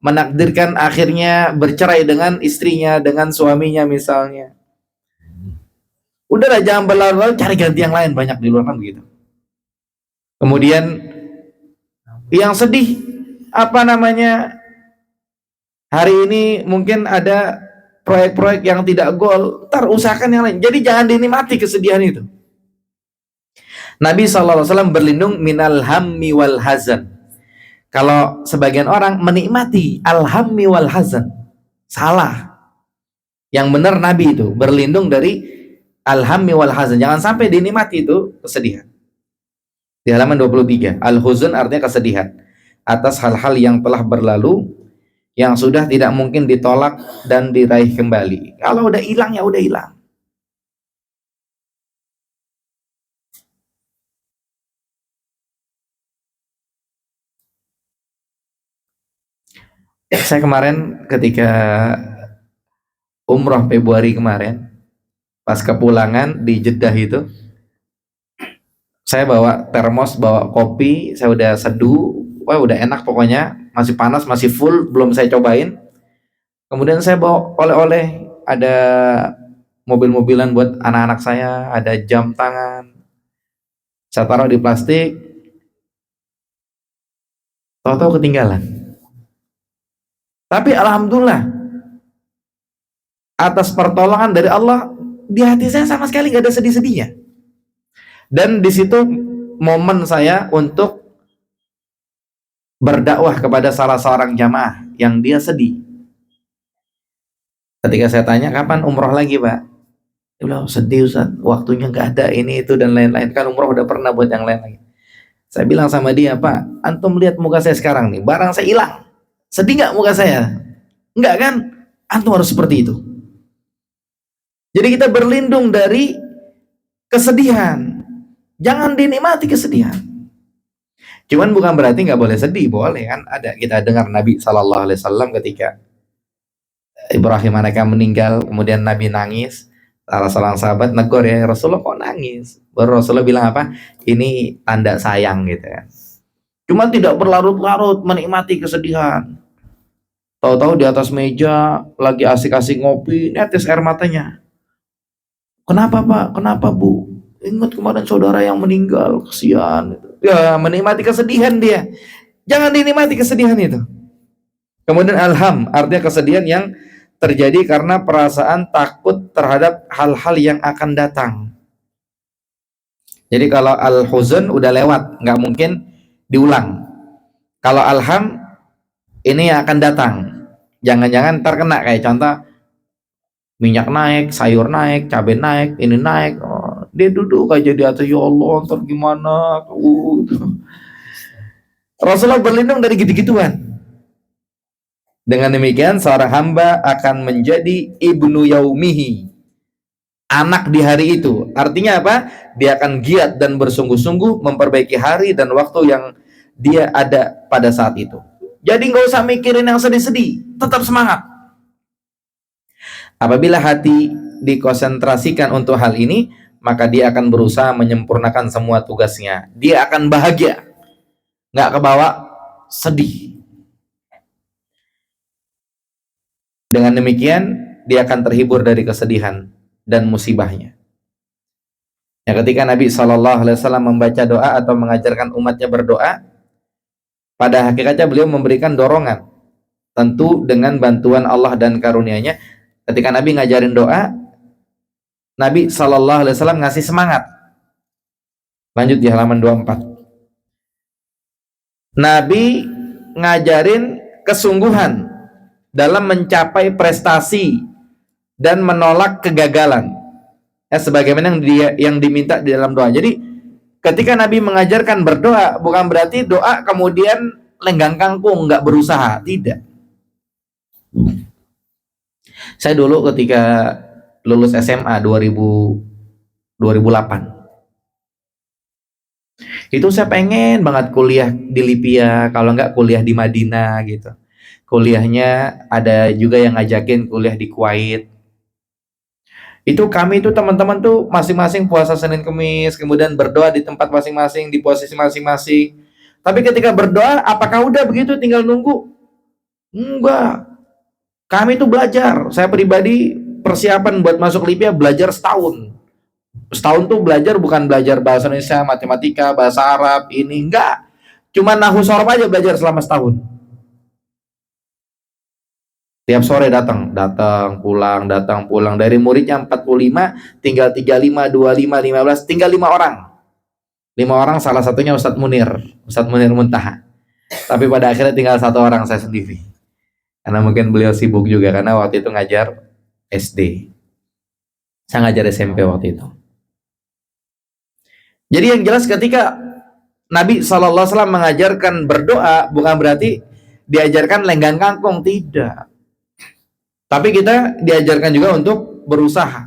Speaker 1: menakdirkan akhirnya bercerai dengan istrinya, dengan suaminya misalnya. Udahlah, jangan berlarut-larut, cari ganti yang lain, banyak di luar kan begitu. Kemudian yang sedih, apa namanya, hari ini mungkin ada proyek-proyek yang tidak goal, usahakan yang lain. Jadi jangan dinikmati kesedihan itu. Nabi SAW berlindung minal hammi wal hazan. Kalau sebagian orang menikmati al-hammi wal hazan, salah. Yang benar Nabi itu berlindung dari al-hammi wal hazan. Jangan sampai dinikmati itu kesedihan. Di halaman 23, al-huzun artinya kesedihan atas hal-hal yang telah berlalu, yang sudah tidak mungkin ditolak dan diraih kembali. Kalau udah hilang ya udah hilang. Saya kemarin ketika umroh Februari kemarin, pas kepulangan di Jeddah itu, saya bawa termos, bawa kopi, saya udah seduh, wah udah enak pokoknya, masih panas, masih full, belum saya cobain. Kemudian saya bawa oleh-oleh, ada mobil-mobilan buat anak-anak saya, ada jam tangan, saya taruh di plastik, tahu-tahu ketinggalan. Tapi alhamdulillah, atas pertolongan dari Allah, di hati saya sama sekali nggak ada sedih-sedihnya. Dan di situ momen saya untuk berdakwah kepada salah seorang jamaah yang dia sedih. Ketika saya tanya, kapan umroh lagi Pak? Dia bilang, sedih Ustaz, waktunya nggak ada, ini itu dan lain-lain. Kan umroh udah pernah buat yang lain lagi. Saya bilang sama dia, Pak, antum lihat muka saya sekarang nih, barang saya hilang, sedih nggak muka saya? Enggak kan? Antum harus seperti itu. Jadi kita berlindung dari kesedihan. Jangan dinikmati kesedihan. Cuman bukan berarti nggak boleh sedih, boleh kan? Ada, kita dengar Nabi SAW ketika Ibrahim anaknya meninggal, kemudian Nabi nangis. Salah seorang sahabat negor, ya Rasulullah kok nangis? Baru Rasulullah bilang apa? Ini tanda sayang gitu kan. Cuman tidak berlarut-larut menikmati kesedihan. Tahu-tahu di atas meja lagi asik-asik ngopi, netes air matanya. Kenapa Pak? Kenapa Bu? Ingat kemarin saudara yang meninggal, kesian. Ya, menikmati kesedihan dia. Jangan dinikmati kesedihan itu. Kemudian alham, artinya kesedihan yang terjadi karena perasaan takut terhadap hal-hal yang akan datang. Jadi kalau al-huzn udah lewat, nggak mungkin diulang. Kalau alham, ini yang akan datang. Jangan-jangan terkena kayak contoh minyak naik, sayur naik, cabai naik, ini naik. Oh, dia duduk aja di atas, ya Allah, ntar gimana? Rasulullah berlindung dari gitu-gituan. Dengan demikian seorang hamba akan menjadi ibnu yaumihi, anak di hari itu. Artinya apa? Dia akan giat dan bersungguh-sungguh memperbaiki hari dan waktu yang dia ada pada saat itu. Jadi nggak usah mikirin yang sedih-sedih, tetap semangat. Apabila hati dikonsentrasikan untuk hal ini, maka dia akan berusaha menyempurnakan semua tugasnya. Dia akan bahagia, nggak kebawa sedih. Dengan demikian, dia akan terhibur dari kesedihan dan musibahnya. Ya, ketika Nabi SAW membaca doa atau mengajarkan umatnya berdoa, pada hakikatnya beliau memberikan dorongan, tentu dengan bantuan Allah dan karunia-Nya. Ketika Nabi ngajarin doa, Nabi SAW ngasih semangat. Lanjut di halaman 24. Nabi ngajarin kesungguhan dalam mencapai prestasi dan menolak kegagalan. Sebagaimana yang diminta di dalam doa. Jadi ketika Nabi mengajarkan berdoa, bukan berarti doa kemudian lenggang kangkung, nggak berusaha. Tidak. Saya dulu ketika lulus SMA 2008, itu saya pengen banget kuliah di Libya, kalau nggak kuliah di Madinah gitu. Kuliahnya ada juga yang ngajakin kuliah di Kuwait. Itu kami itu teman-teman tuh masing-masing puasa Senin Kemis, kemudian berdoa di tempat masing-masing, di posisi masing-masing. Tapi ketika berdoa, apakah udah begitu tinggal nunggu? Enggak. Kami itu belajar. Saya pribadi persiapan buat masuk Libya belajar setahun. Setahun tuh belajar bukan belajar bahasa Indonesia, matematika, bahasa Arab, ini enggak. Cuma nahwu sorof aja belajar selama setahun. Tiap sore datang pulang. Dari muridnya 45, tinggal 35, 25, 15, tinggal 5 orang. 5 orang, salah satunya Ustadz Munir Muntaha. Tapi pada akhirnya tinggal 1 orang, saya sendiri. Karena mungkin beliau sibuk juga, karena waktu itu ngajar SD. Saya ngajar SMP waktu itu. Jadi yang jelas ketika Nabi SAW mengajarkan berdoa, bukan berarti diajarkan lenggang kangkung, tidak. Tapi kita diajarkan juga untuk berusaha.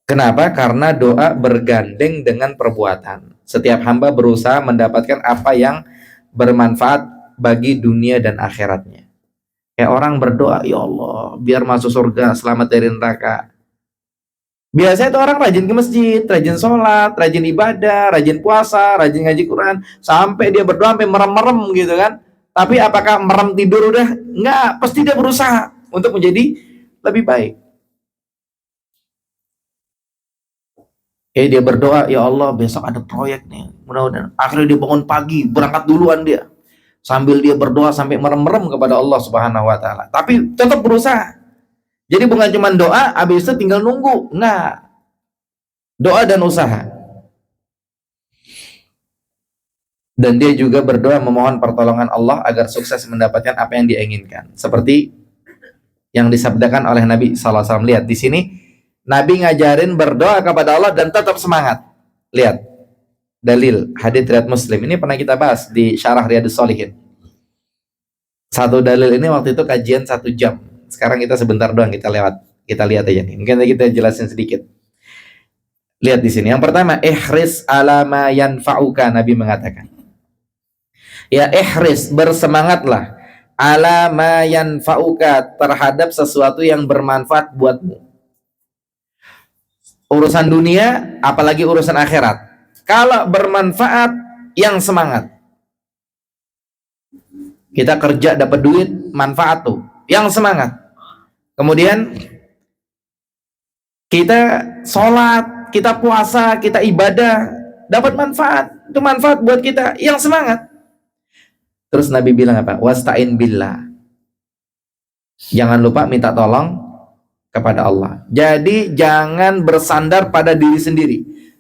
Speaker 1: Kenapa? Karena doa bergandeng dengan perbuatan. Setiap hamba berusaha mendapatkan apa yang bermanfaat bagi dunia dan akhiratnya. Kayak orang berdoa, ya Allah, biar masuk surga, selamat dari neraka. Biasanya itu orang rajin ke masjid, rajin sholat, rajin ibadah, rajin puasa, rajin ngaji Quran, sampai dia berdoa sampai merem-merem gitu kan. Tapi apakah merem tidur udah? Enggak, pasti dia berusaha untuk menjadi lebih baik. Dia berdoa, ya Allah, besok ada proyek nih, mudah-mudahan. Akhirnya dia bangun pagi, berangkat duluan dia. Sambil dia berdoa sampai merem-merem kepada Allah Subhanahu wa taala. Tapi tetap berusaha. Jadi bukan cuma doa, habis itu tinggal nunggu. Enggak. Doa dan usaha. Dan dia juga berdoa memohon pertolongan Allah agar sukses mendapatkan apa yang dia inginkan. Seperti yang disabdakan oleh Nabi SAW. Lihat di sini, Nabi ngajarin berdoa kepada Allah dan tetap semangat. Lihat, dalil hadits riwayat Muslim. Ini pernah kita bahas di Syarah Riyadhus Shalihin. Satu dalil ini waktu itu kajian 1 jam. Sekarang kita sebentar doang, kita lihat aja nih. Mungkin kita jelasin sedikit. Lihat di sini. Yang pertama, ihris ala ma yanfa'uka, Nabi mengatakan. Ya ihris, bersemangatlah ala ma yanfa'uka, terhadap sesuatu yang bermanfaat buatmu. Urusan dunia, apalagi urusan akhirat. Kalau bermanfaat, yang semangat. Kita kerja dapat duit, manfaat tuh. Yang semangat. Kemudian kita sholat, kita puasa, kita ibadah, dapat manfaat. Itu manfaat buat kita. Yang semangat. Terus Nabi bilang apa? Wasta'in billah. Jangan lupa minta tolong kepada Allah. Jadi jangan bersandar pada diri sendiri.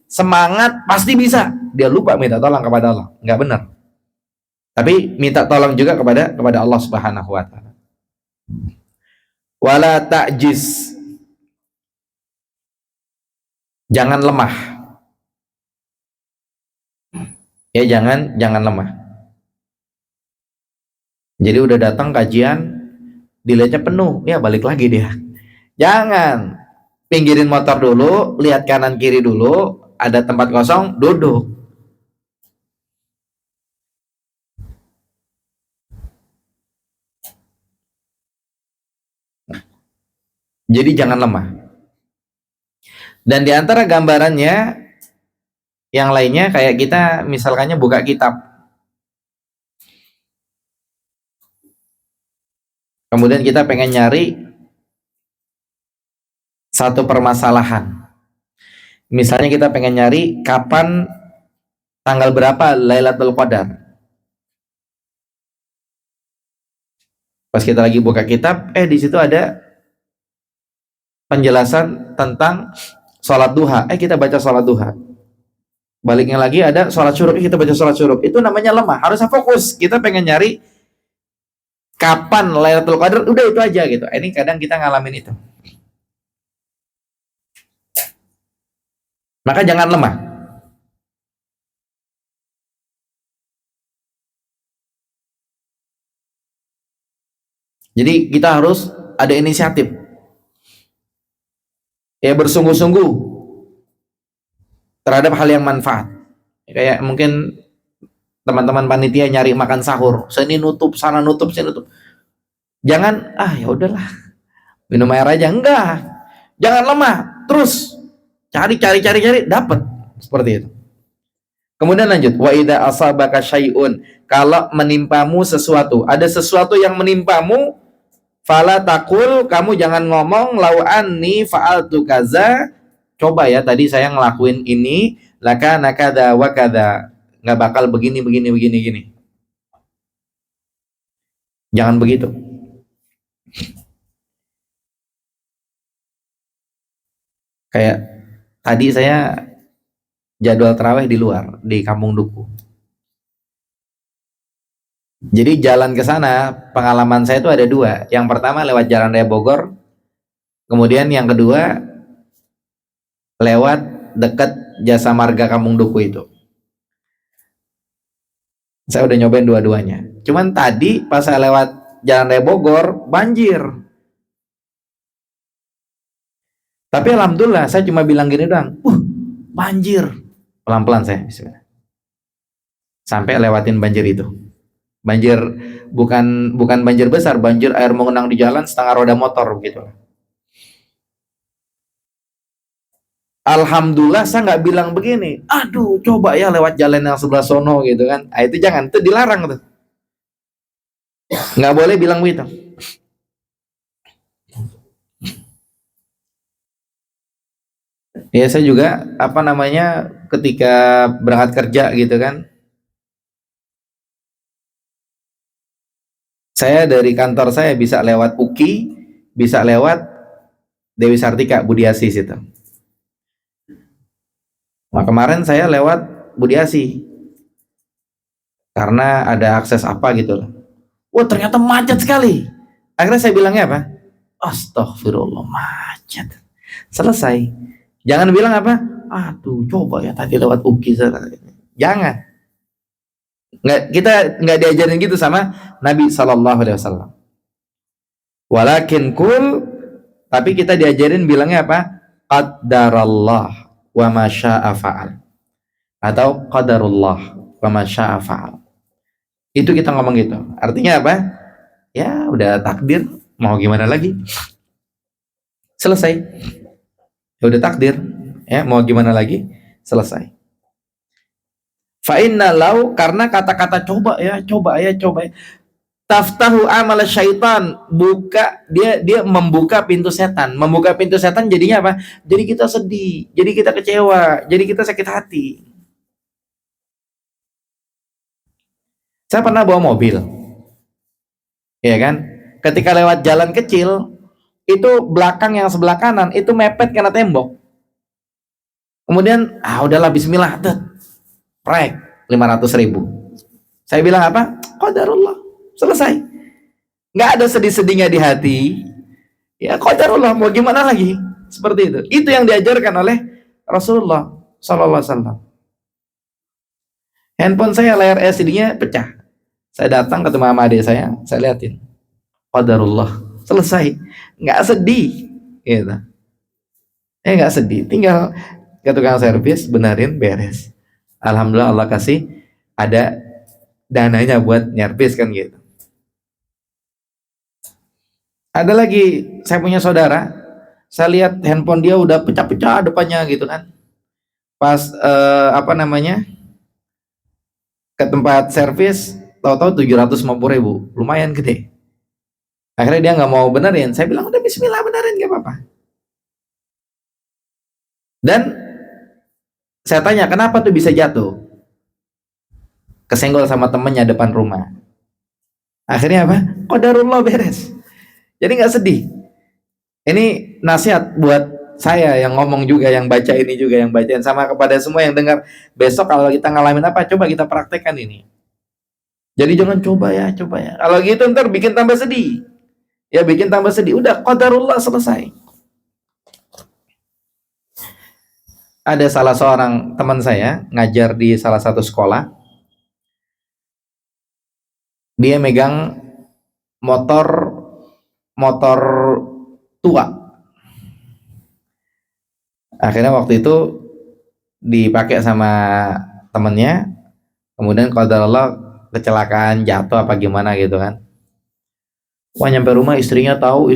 Speaker 1: Semangat pasti bisa. Dia lupa minta tolong kepada Allah. Nggak benar. Tapi minta tolong juga kepada Allah Subhanahu wa taala. Wala ta'jiz. Jangan lemah. Ya jangan lemah. Jadi udah datang kajian, dilihatnya penuh, ya balik lagi dia. Jangan. Pinggirin motor dulu, lihat kanan kiri dulu, ada tempat kosong, duduk. Jadi jangan lemah. Dan di antara gambarannya yang lainnya kayak kita misalkannya buka kitab. Kemudian kita pengen nyari satu permasalahan. Misalnya kita pengen nyari kapan tanggal berapa Lailatul Qadar. Pas kita lagi buka kitab, di situ ada penjelasan tentang sholat duha. Kita baca sholat duha. Baliknya lagi ada sholat syuruk, kita baca sholat syuruk. Itu namanya lemah. Harusnya fokus. Kita pengen nyari kapan Lailatul Qadar, udah itu aja gitu. Ini kadang kita ngalamin itu. Maka jangan lemah. Jadi kita harus ada inisiatif. Ya bersungguh-sungguh terhadap hal yang manfaat. Kayak mungkin teman-teman panitia nyari makan sahur, sini nutup, sana nutup, sini nutup. Jangan, ya udahlah, minum air aja. Enggak, jangan lemah, terus cari, dapat seperti itu. Kemudian lanjut, wa idza asabaka syai'un, kalau menimpamu sesuatu, ada sesuatu yang menimpamu, fala taqul, kamu jangan ngomong lau anni fa'altu kaza, coba ya tadi saya ngelakuin ini, laka nakada wa kada, nggak bakal begini. Jangan begitu. Kayak tadi saya jadwal tarawih di luar, di Kampung Duku. Jadi jalan ke sana, pengalaman saya itu ada dua. Yang pertama lewat Jalan Raya Bogor, kemudian yang kedua lewat dekat Jasa Marga Kampung Duku itu. Saya udah nyobain dua-duanya. Cuman tadi pas saya lewat Jalan Raya Bogor, banjir. Tapi alhamdulillah saya cuma bilang gini doang, banjir. Pelan-pelan saya, bismillah. Sampai lewatin banjir itu. Banjir bukan banjir besar, banjir air mengenang di jalan setengah roda motor begitu. Alhamdulillah saya nggak bilang begini, aduh coba ya lewat jalan yang sebelah sono gitu kan. Itu jangan, itu dilarang tuh. Nggak boleh bilang begitu. Ya saya juga ketika berangkat kerja gitu kan, saya dari kantor saya bisa lewat UKI, bisa lewat Dewi Sartika, Budiasi situ. Nah kemarin saya lewat Budiasi karena ada akses apa gitu loh. Wah ternyata macet sekali. Akhirnya saya bilangnya apa? Astagfirullah, macet. Selesai. Jangan bilang apa? Aduh coba ya tadi lewat UKI. Jangan. Kita nggak diajarin gitu sama Nabi SAW. Walakin kul, tapi kita diajarin bilangnya apa? Qaddarallah wa ma syaa fa'al, atau qadarullah wa ma syaa fa'al. Itu kita ngomong gitu. Artinya apa? Ya udah takdir, mau gimana lagi? Selesai. Ya udah takdir, ya mau gimana lagi? Selesai. Fa inna lau, karena kata-kata coba ya. Taftahu amal syaitan, dia membuka pintu setan. Membuka pintu setan jadinya apa? Jadi kita sedih, jadi kita kecewa, jadi kita sakit hati. Saya pernah bawa mobil, ya kan? Ketika lewat jalan kecil, itu belakang yang sebelah kanan itu mepet kena tembok. Kemudian udahlah bismillah, prek 500.000. Saya bilang apa? Qadarullah, selesai. Nggak ada sedih-sedihnya di hati. Ya qadarullah, mau gimana lagi? Seperti itu. Itu yang diajarkan oleh Rasulullah Sallallahu Alaihi Wasallam. Handphone saya layar LCD-nya pecah. Saya datang ketemu sama adik saya liatin. Qadarullah, selesai. Nggak sedih, gitu. Nggak sedih. Tinggal ke tukang servis, benerin, beres. Alhamdulillah Allah kasih ada dananya buat nyervis kan gitu. Ada lagi, saya punya saudara, saya lihat handphone dia udah pecah-pecah depannya gitu kan. Pas ke tempat servis, tahu-tahu 750.000, lumayan gede. Akhirnya dia nggak mau benerin. Saya bilang udah bismillah, benerin, gak apa-apa. Dan saya tanya kenapa tuh bisa jatuh, kesenggol sama temennya depan rumah. Akhirnya apa? Qadarullah, beres. Jadi nggak sedih. Ini nasihat buat saya yang ngomong juga, yang baca ini juga, yang bacain, sama kepada semua yang dengar. Besok kalau kita ngalamin apa, coba kita praktekkan ini. Jadi jangan coba ya. Kalau gitu ntar bikin tambah sedih. Ya bikin tambah sedih. Udah qadarullah, selesai. Ada salah seorang teman saya ngajar di salah satu sekolah. Dia megang motor tua. Akhirnya waktu itu dipakai sama temennya, kemudian qadarullah kecelakaan, jatuh apa gimana gitu kan. Wah, nyampe rumah istrinya tahu,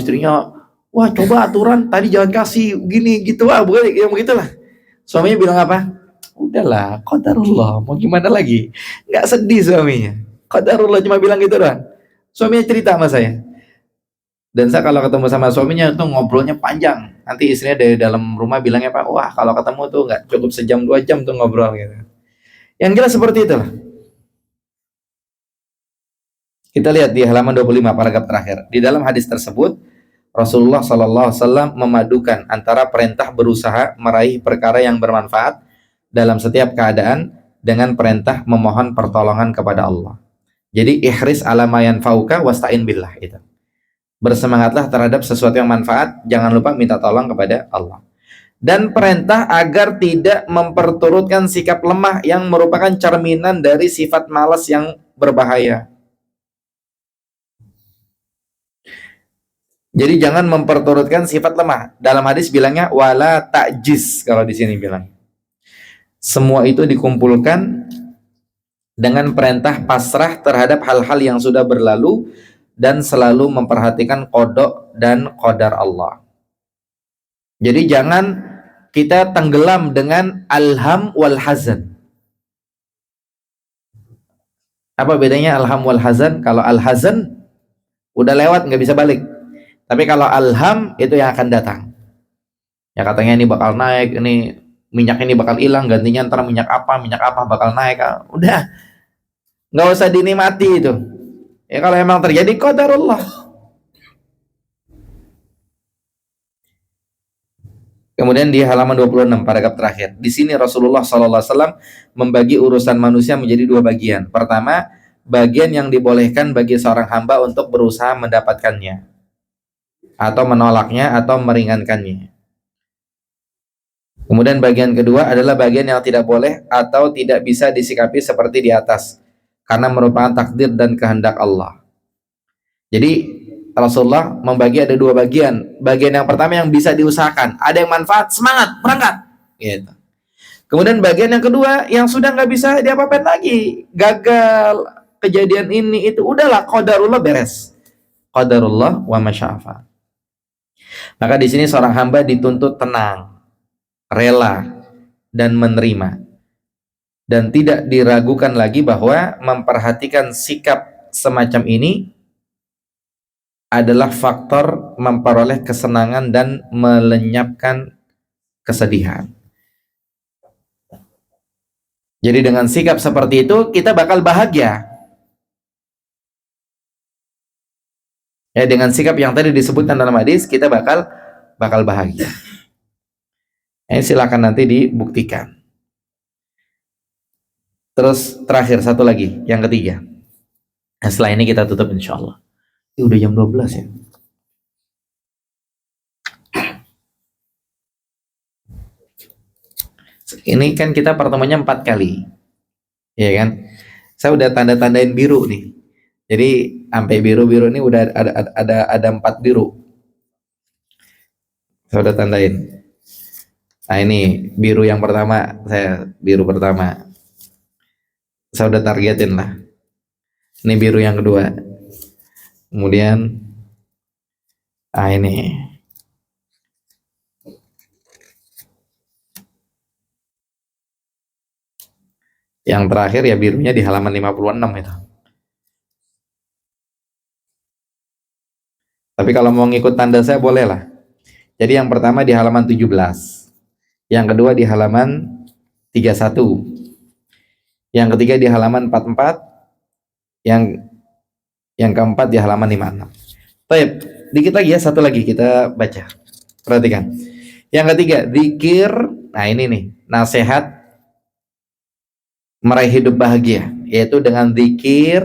Speaker 1: wah coba aturan tadi jangan kasih gini gitu, bukan yang begitulah. Suaminya bilang apa? Udahlah, qadarullah, mau gimana lagi? Nggak sedih suaminya. Qadarullah cuma bilang gitu doang. Suaminya cerita sama saya. Dan saya kalau ketemu sama suaminya tuh ngobrolnya panjang. Nanti istrinya dari dalam rumah bilangnya, Pak, wah kalau ketemu tuh nggak cukup sejam 2 jam tuh ngobrol gitu. Yang jelas seperti itulah. Kita lihat di halaman 25 paragraf terakhir. Di dalam hadis tersebut, Rasulullah SAW memadukan antara perintah berusaha meraih perkara yang bermanfaat dalam setiap keadaan dengan perintah memohon pertolongan kepada Allah. Jadi ihris ala ma yanfa'uka wasta'in billah itu. Bersemangatlah terhadap sesuatu yang manfaat, jangan lupa minta tolong kepada Allah. Dan perintah agar tidak memperturutkan sikap lemah yang merupakan cerminan dari sifat malas yang berbahaya. Jadi jangan memperturutkan sifat lemah. Dalam hadis bilangnya wala ta'jiz, kalau di sini bilang. Semua itu dikumpulkan dengan perintah pasrah terhadap hal-hal yang sudah berlalu dan selalu memperhatikan qada dan qadar Allah. Jadi jangan kita tenggelam dengan alham wal hazan. Apa bedanya alham wal hazan? Kalau al hazan udah lewat, nggak bisa balik. Tapi kalau alham itu yang akan datang. Ya katanya ini bakal naik, ini minyak ini bakal hilang, gantinya ntar minyak apa bakal naik. Udah, nggak usah dinikmati itu. Ya kalau emang terjadi qadarullah. Kemudian di halaman 26 paragraf terakhir. Di sini Rasulullah SAW membagi urusan manusia menjadi 2 bagian. Pertama, bagian yang dibolehkan bagi seorang hamba untuk berusaha mendapatkannya, atau menolaknya, atau meringankannya. Kemudian bagian kedua adalah bagian yang tidak boleh atau tidak bisa disikapi seperti di atas, karena merupakan takdir dan kehendak Allah. Jadi Rasulullah membagi ada 2 bagian. Bagian yang pertama yang bisa diusahakan, ada yang manfaat, semangat, berangkat gitu. Kemudian bagian yang kedua yang sudah nggak bisa diapa-apain lagi, gagal, kejadian ini itu, udahlah qadarullah, beres. Qadarullah wa masya'afa. Maka di sini seorang hamba dituntut tenang, rela, dan menerima, dan tidak diragukan lagi bahwa memperhatikan sikap semacam ini adalah faktor memperoleh kesenangan dan melenyapkan kesedihan. Jadi dengan sikap seperti itu kita bakal bahagia. Ya, dengan sikap yang tadi disebutkan dalam hadis kita bakal bahagia. Silakan nanti dibuktikan. Terus terakhir satu lagi, yang ketiga. Nah, setelah ini kita tutup insya Allah. Ini udah jam 12 ya. Ini kan kita pertemuannya 4 kali. Ya kan? Saya udah tanda-tandain biru nih. Jadi sampai biru-biru ini udah ada 4 biru. Saya udah tandain. Nah, ini biru yang pertama, biru pertama. Saya udah targetin lah. Ini biru yang kedua. Kemudian ini. Yang terakhir ya birunya di halaman 56 itu. Tapi kalau mau ngikut tanda saya boleh lah. Jadi yang pertama di halaman 17. Yang kedua di halaman 31. Yang ketiga di halaman 44. Yang keempat di halaman 56. Baik, dikit lagi ya, satu lagi kita baca. Perhatikan. Yang ketiga, zikir. Nah, ini nih, nasihat meraih hidup bahagia, yaitu dengan zikir,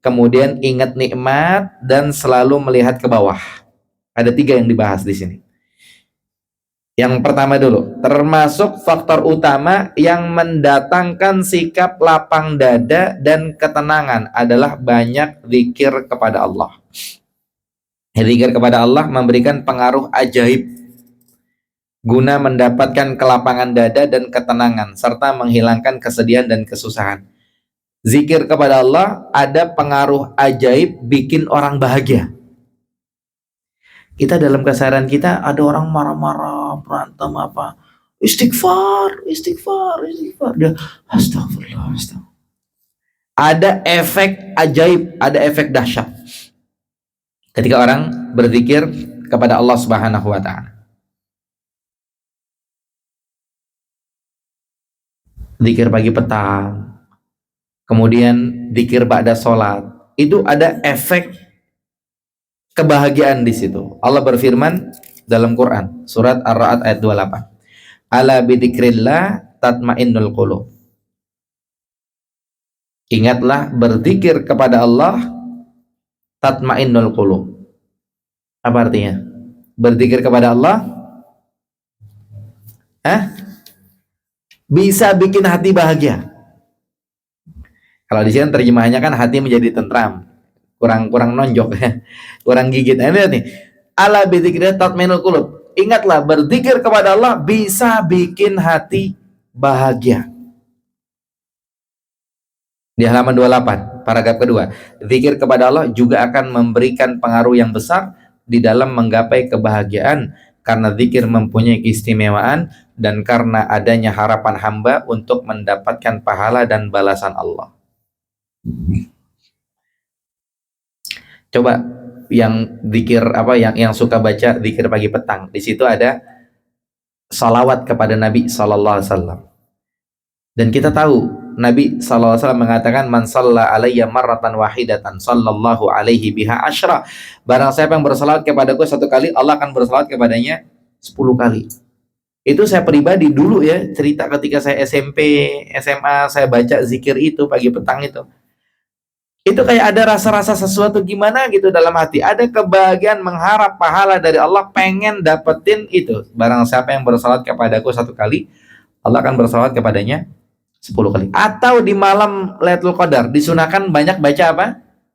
Speaker 1: kemudian ingat nikmat dan selalu melihat ke bawah. Ada 3 yang dibahas di sini. Yang pertama dulu, termasuk faktor utama yang mendatangkan sikap lapang dada dan ketenangan adalah banyak zikir kepada Allah. Zikir kepada Allah memberikan pengaruh ajaib guna mendapatkan kelapangan dada dan ketenangan serta menghilangkan kesedihan dan kesusahan. Zikir kepada Allah ada pengaruh ajaib bikin orang bahagia. Kita dalam keseharian kita ada orang marah-marah, berantem apa, istighfar. Dia astagfirullah. Ada efek ajaib, ada efek dahsyat ketika orang berzikir kepada Allah Subhanahu wa taala. Zikir pagi petang, kemudian zikir ba'da sholat, itu ada efek kebahagiaan di situ. Allah berfirman dalam Quran, surat Ar-Ra'd ayat 28. Ala bidzikrillah tatmainnul qulub. Ingatlah berzikir kepada Allah, tatmainnul qulub. Apa artinya? Berzikir kepada Allah bisa bikin hati bahagia. Kalau di sini terjemahannya kan hati menjadi tentram. Kurang nonjok ya. Kurang gigit. Nah, ini lihat nih. Ala bidzikrillah tatmainnul qulub. Ingatlah berzikir kepada Allah bisa bikin hati bahagia. Di halaman 28, paragraf kedua. Zikir kepada Allah juga akan memberikan pengaruh yang besar di dalam menggapai kebahagiaan karena zikir mempunyai keistimewaan dan karena adanya harapan hamba untuk mendapatkan pahala dan balasan Allah. Coba yang zikir yang suka baca zikir pagi petang, di situ ada salawat kepada Nabi sallallahu alaihi wasallam. Dan kita tahu Nabi sallallahu alaihi wasallam mengatakan man shalla alayya marratan wahidatan sallallahu alaihi biha asyra. Barang siapa yang bersalawat kepadaku 1 kali, Allah akan bersalawat kepadanya 10 kali. Itu saya pribadi dulu ya, cerita ketika saya SMP, SMA, saya baca zikir itu pagi petang itu. Itu kayak ada rasa-rasa sesuatu gimana gitu dalam hati. Ada kebahagiaan mengharap pahala dari Allah, pengen dapetin itu. Barang siapa yang bersalawat kepadaku 1 kali, Allah akan bersalawat kepadanya 10 kali. Atau di malam Lailatul Qadar disunahkan banyak baca apa?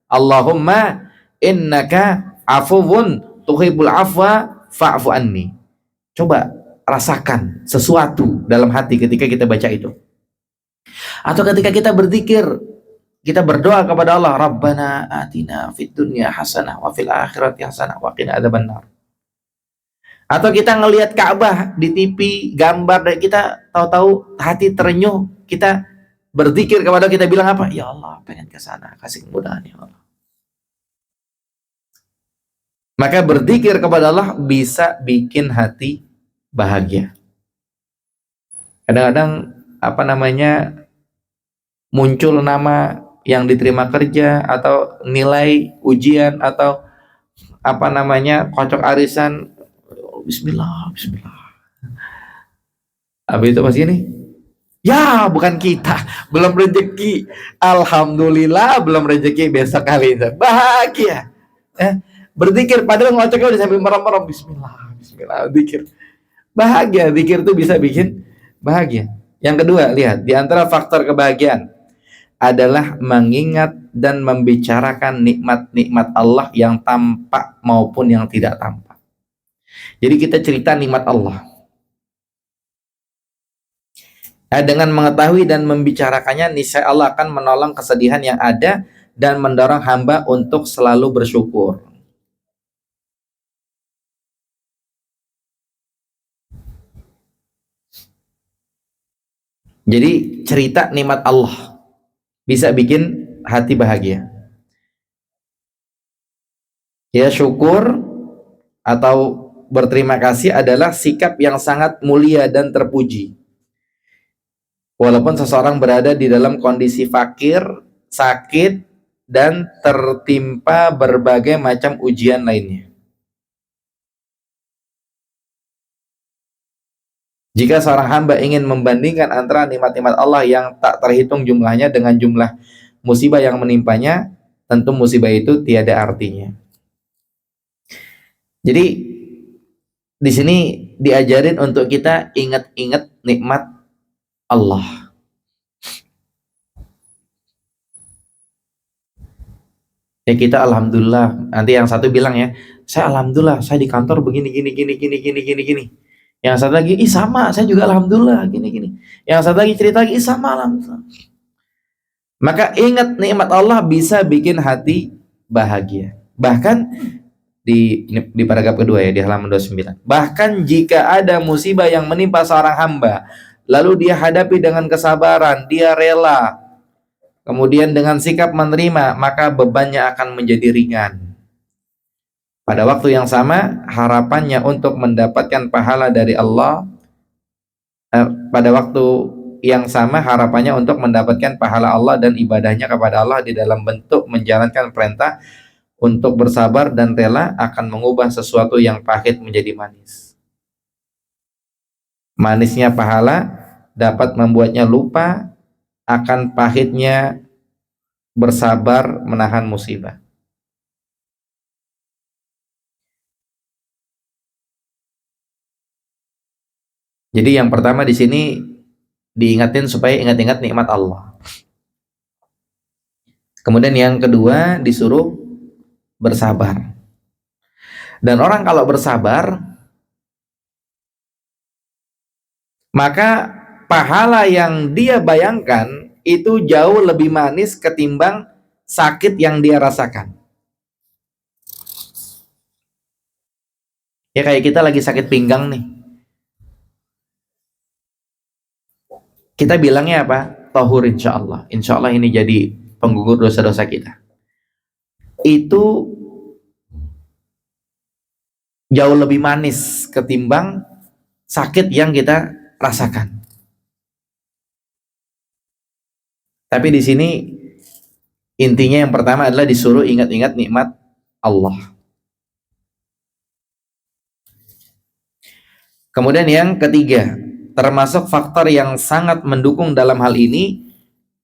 Speaker 1: Allahumma innaka afuwun tuhibbul afwa fa'fu anni. Coba rasakan sesuatu dalam hati ketika kita baca itu. Atau ketika kita berzikir, kita berdoa kepada Allah, Rabbana atina fid dunya hasanah wa fil akhirati hasanah wa qina adzabannar. Atau kita ngelihat Ka'bah di TV, gambar, dan kita tahu-tahu hati terenyuh, kita berzikir kepada kita bilang apa? Ya Allah, pengen ke sana, kasih kemudahan ya Allah. Maka berzikir kepada Allah bisa bikin hati bahagia. Kadang-kadang muncul nama yang diterima kerja atau nilai ujian atau kocok arisan, bismillah, bismillah. Habis itu pas gini, ya bukan kita, belum rezeki. Alhamdulillah belum rezeki, besok kali itu bahagia. Berzikir padahal ngocoknya udah sambil merem-merem, bismillah, bismillah, zikir. Bahagia, zikir itu bisa bikin bahagia. Yang kedua, lihat, di antara faktor kebahagiaan adalah mengingat dan membicarakan nikmat-nikmat Allah yang tampak maupun yang tidak tampak. Jadi kita cerita nikmat Allah. Dengan mengetahui dan membicarakannya, niscaya Allah akan menolong kesedihan yang ada dan mendorong hamba untuk selalu bersyukur. Jadi cerita nikmat Allah bisa bikin hati bahagia. Ya, syukur atau berterima kasih adalah sikap yang sangat mulia dan terpuji. Walaupun seseorang berada di dalam kondisi fakir, sakit, dan tertimpa berbagai macam ujian lainnya. Jika seorang hamba ingin membandingkan antara nikmat-nikmat Allah yang tak terhitung jumlahnya dengan jumlah musibah yang menimpanya, tentu musibah itu tiada artinya. Jadi di sini diajarin untuk kita ingat-ingat nikmat Allah. Ya kita alhamdulillah. Nanti yang satu bilang ya, saya alhamdulillah, saya di kantor begini gini. Yang satu lagi, sama, saya juga alhamdulillah gini. Yang satu lagi cerita lagi, sama, alhamdulillah. Maka ingat nikmat Allah bisa bikin hati bahagia. Bahkan di paragraf kedua ya, di halaman 29. Bahkan jika ada musibah yang menimpa seorang hamba, lalu dia hadapi dengan kesabaran, dia rela, kemudian dengan sikap menerima, maka bebannya akan menjadi ringan. Pada waktu yang sama, harapannya untuk mendapatkan pahala dari Allah, pada waktu yang sama harapannya untuk mendapatkan pahala Allah dan ibadahnya kepada Allah di dalam bentuk menjalankan perintah untuk bersabar dan rela akan mengubah sesuatu yang pahit menjadi manis. Manisnya pahala dapat membuatnya lupa akan pahitnya bersabar menahan musibah. Jadi yang pertama di sini diingatin supaya ingat-ingat nikmat Allah. Kemudian yang kedua disuruh bersabar. Dan orang kalau bersabar, maka pahala yang dia bayangkan itu jauh lebih manis ketimbang sakit yang dia rasakan. Ya kayak kita lagi sakit pinggang nih. Kita bilangnya apa? Tahur insyaallah. Insyaallah ini jadi penggugur dosa-dosa kita. Itu jauh lebih manis ketimbang sakit yang kita rasakan. Tapi di sini intinya yang pertama adalah disuruh ingat-ingat nikmat Allah. Kemudian yang ketiga, termasuk faktor yang sangat mendukung dalam hal ini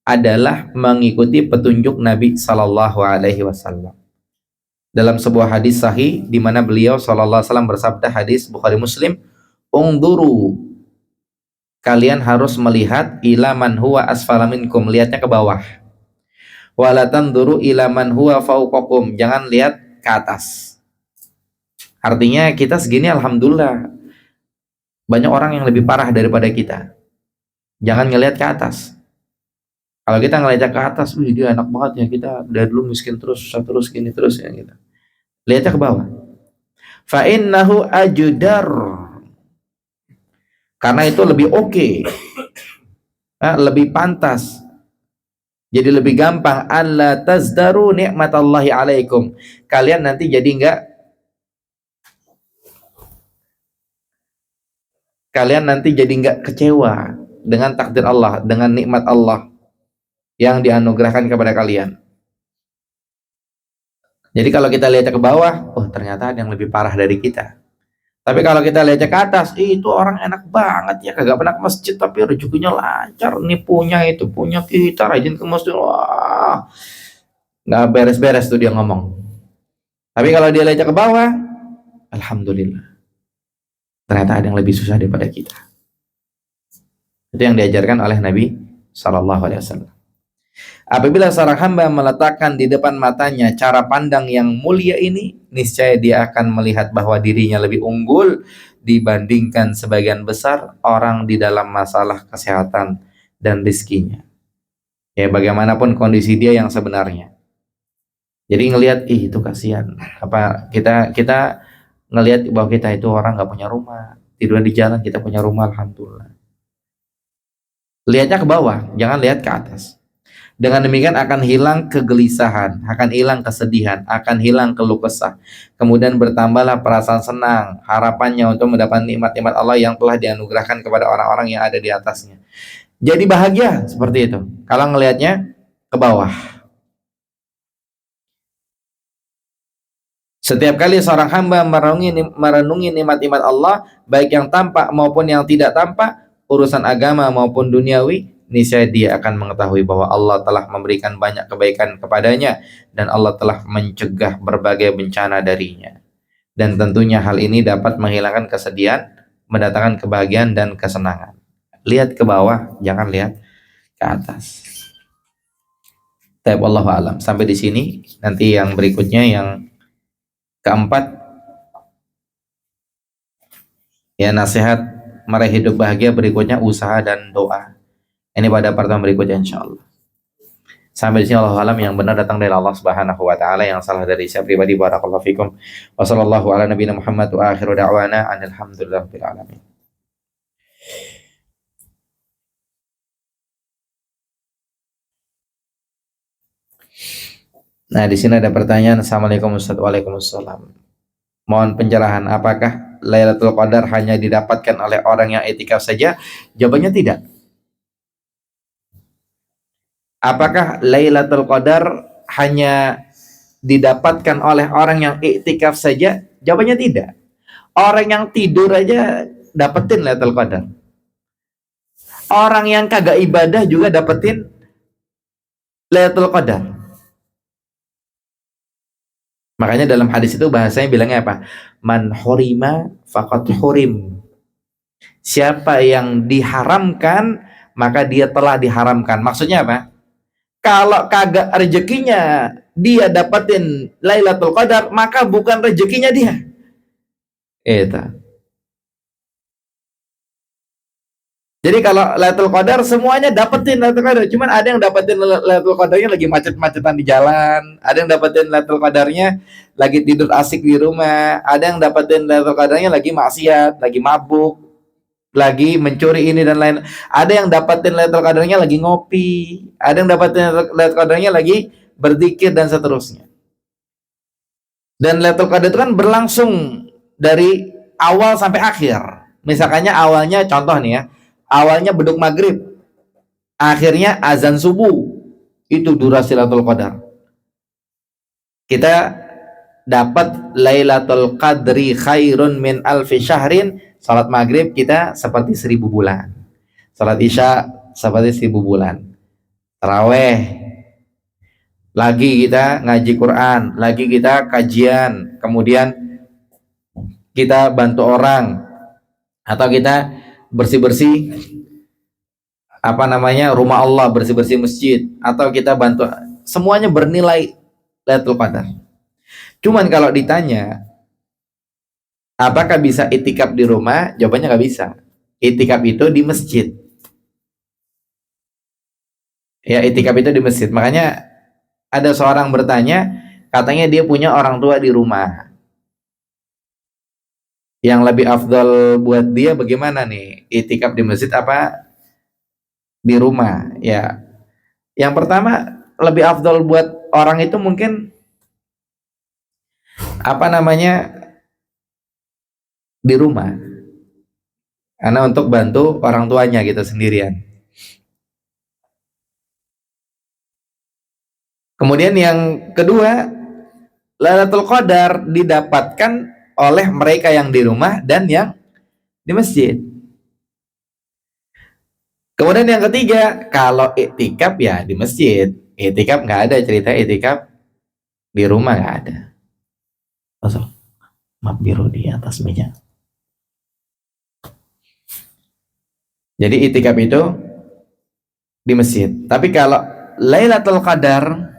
Speaker 1: adalah mengikuti petunjuk Nabi Sallallahu Alaihi Wasallam. Dalam sebuah hadis sahih di mana beliau Sallallahu Alaihi Wasallam bersabda, hadis Bukhari Muslim, "Ungduru, kalian harus melihat ila man huwa asfala minkum, lihatnya ke bawah. Wala tanduru ila man huwa fauqakum, jangan lihat ke atas." Artinya kita segini alhamdulillah, banyak orang yang lebih parah daripada kita. Jangan ngelihat ke atas. Kalau kita ngelihat ke atas, wih dia enak banget ya, kita dari dulu miskin terus, susah terus, gini terus ya gitu. Lihatnya ke bawah. Fa innahu ajudar, karena itu lebih oke, lebih pantas, jadi lebih gampang. Alla tazdaru ni'matallahi alaikum, kalian nanti jadi enggak kalian nanti jadi nggak kecewa dengan takdir Allah, dengan nikmat Allah yang dianugerahkan kepada kalian. Jadi kalau kita lihat ke bawah, oh ternyata ada yang lebih parah dari kita. Tapi kalau kita lihat ke atas, itu orang enak banget ya, kagak pernah ke masjid tapi rezekinya lancar, nih punya itu punya kita rajin ke masjid, wah nggak beres-beres tuh dia ngomong. Tapi kalau dia lihat ke bawah, alhamdulillah, ternyata ada yang lebih susah daripada kita. Itu yang diajarkan oleh Nabi Shallallahu Alaihi Wasallam. Apabila seorang hamba meletakkan di depan matanya cara pandang yang mulia ini, niscaya dia akan melihat bahwa dirinya lebih unggul dibandingkan sebagian besar orang di dalam masalah kesehatan dan rizkinya. Ya bagaimanapun kondisi dia yang sebenarnya. Jadi ngelihat, ih itu kasihan. Apa kita ngelihat bahwa kita itu orang nggak punya rumah, tidur di jalan, kita punya rumah, alhamdulillah. Lihatnya ke bawah, jangan lihat ke atas. Dengan demikian akan hilang kegelisahan, akan hilang kesedihan, akan hilang keluh kesah. Kemudian bertambahlah perasaan senang, harapannya untuk mendapat nikmat-nikmat Allah yang telah dianugerahkan kepada orang-orang yang ada di atasnya. Jadi bahagia seperti itu. Kalau ngelihatnya ke bawah. Setiap kali seorang hamba merenungi nikmat-nikmat Allah, baik yang tampak maupun yang tidak tampak, urusan agama maupun duniawi, niscaya dia akan mengetahui bahwa Allah telah memberikan banyak kebaikan kepadanya dan Allah telah mencegah berbagai bencana darinya. Dan tentunya hal ini dapat menghilangkan kesedihan, mendatangkan kebahagiaan dan kesenangan. Lihat ke bawah, jangan lihat ke atas. Wallahu alam. Sampai di sini. Nanti yang berikutnya yang keempat, ya nasihat meraih hidup bahagia, berikutnya usaha dan doa. Ini pada pertemuan berikutnya insyaallah. Sampai di sini Allah alam, yang benar datang dari Allah Subhanahu wa taala, yang salah dari saya pribadi. Barakallahu fikum. Wa sallallahu ala nabiyina Muhammad wa akhiru da'wana alhamdulillahil alamin. Nah, di sini ada pertanyaan. Assalamualaikum Ustaz. Waalaikumsalam. Mohon pencerahan, apakah Lailatul Qadar hanya didapatkan oleh orang yang i'tikaf saja? Jawabannya tidak. Apakah Lailatul Qadar hanya didapatkan oleh orang yang i'tikaf saja? Jawabannya tidak. Orang yang tidur aja dapetin Lailatul Qadar. Orang yang kagak ibadah juga dapetin Lailatul Qadar. Makanya dalam hadis itu bahasanya bilangnya apa? Man hurima faqad hurim. Siapa yang diharamkan, maka dia telah diharamkan. Maksudnya apa? Kalau kagak rezekinya dia dapetin Lailatul Qadar, maka bukan rezekinya dia. Itu. Jadi kalau Lailatul Qadar semuanya dapetin Lailatul Qadar, cuman ada yang dapetin Lailatul Qadarnya lagi macet-macetan di jalan, ada yang dapetin Lailatul Qadarnya lagi tidur asik di rumah, ada yang dapetin Lailatul Qadarnya lagi maksiat, lagi mabuk, lagi mencuri ini dan lain. Ada yang dapetin Lailatul Qadarnya lagi ngopi, ada yang dapetin Lailatul Qadarnya lagi berzikir dan seterusnya. Dan Lailatul Qadar itu kan berlangsung dari awal sampai akhir. Misalkannya awalnya, contoh nih ya, awalnya beduk maghrib, akhirnya azan subuh, itu durasi Lailatul Qadar. Kita dapat Lailatul Qadri khairun min alfi syahrin. Salat maghrib kita seperti 1000 bulan. Salat isya seperti 1000 bulan. Taraweh, lagi kita ngaji Quran, lagi kita kajian, kemudian kita bantu orang, atau kita bersih-bersih rumah Allah, bersih-bersih masjid, atau kita bantu, semuanya bernilai Lailatul Qadar. Cuman kalau ditanya apakah bisa itikaf di rumah, jawabannya nggak bisa. Itikaf itu di masjid. Ya, itikaf itu di masjid. Makanya ada seorang bertanya, katanya dia punya orang tua di rumah. Yang lebih afdal buat dia bagaimana nih? Itikaf di masjid apa di rumah? Ya, yang pertama lebih afdal buat orang itu mungkin di rumah. karena untuk bantu orang tuanya gitu sendirian. Kemudian yang kedua, Lailatul Qadar didapatkan oleh mereka yang di rumah dan yang di masjid. Kemudian yang ketiga, kalau iktikaf ya di masjid. Iktikaf nggak ada cerita iktikaf di rumah, nggak ada. Masuk. Map biru di atas meja. Jadi iktikaf itu di masjid. Tapi kalau Lailatul Qadar,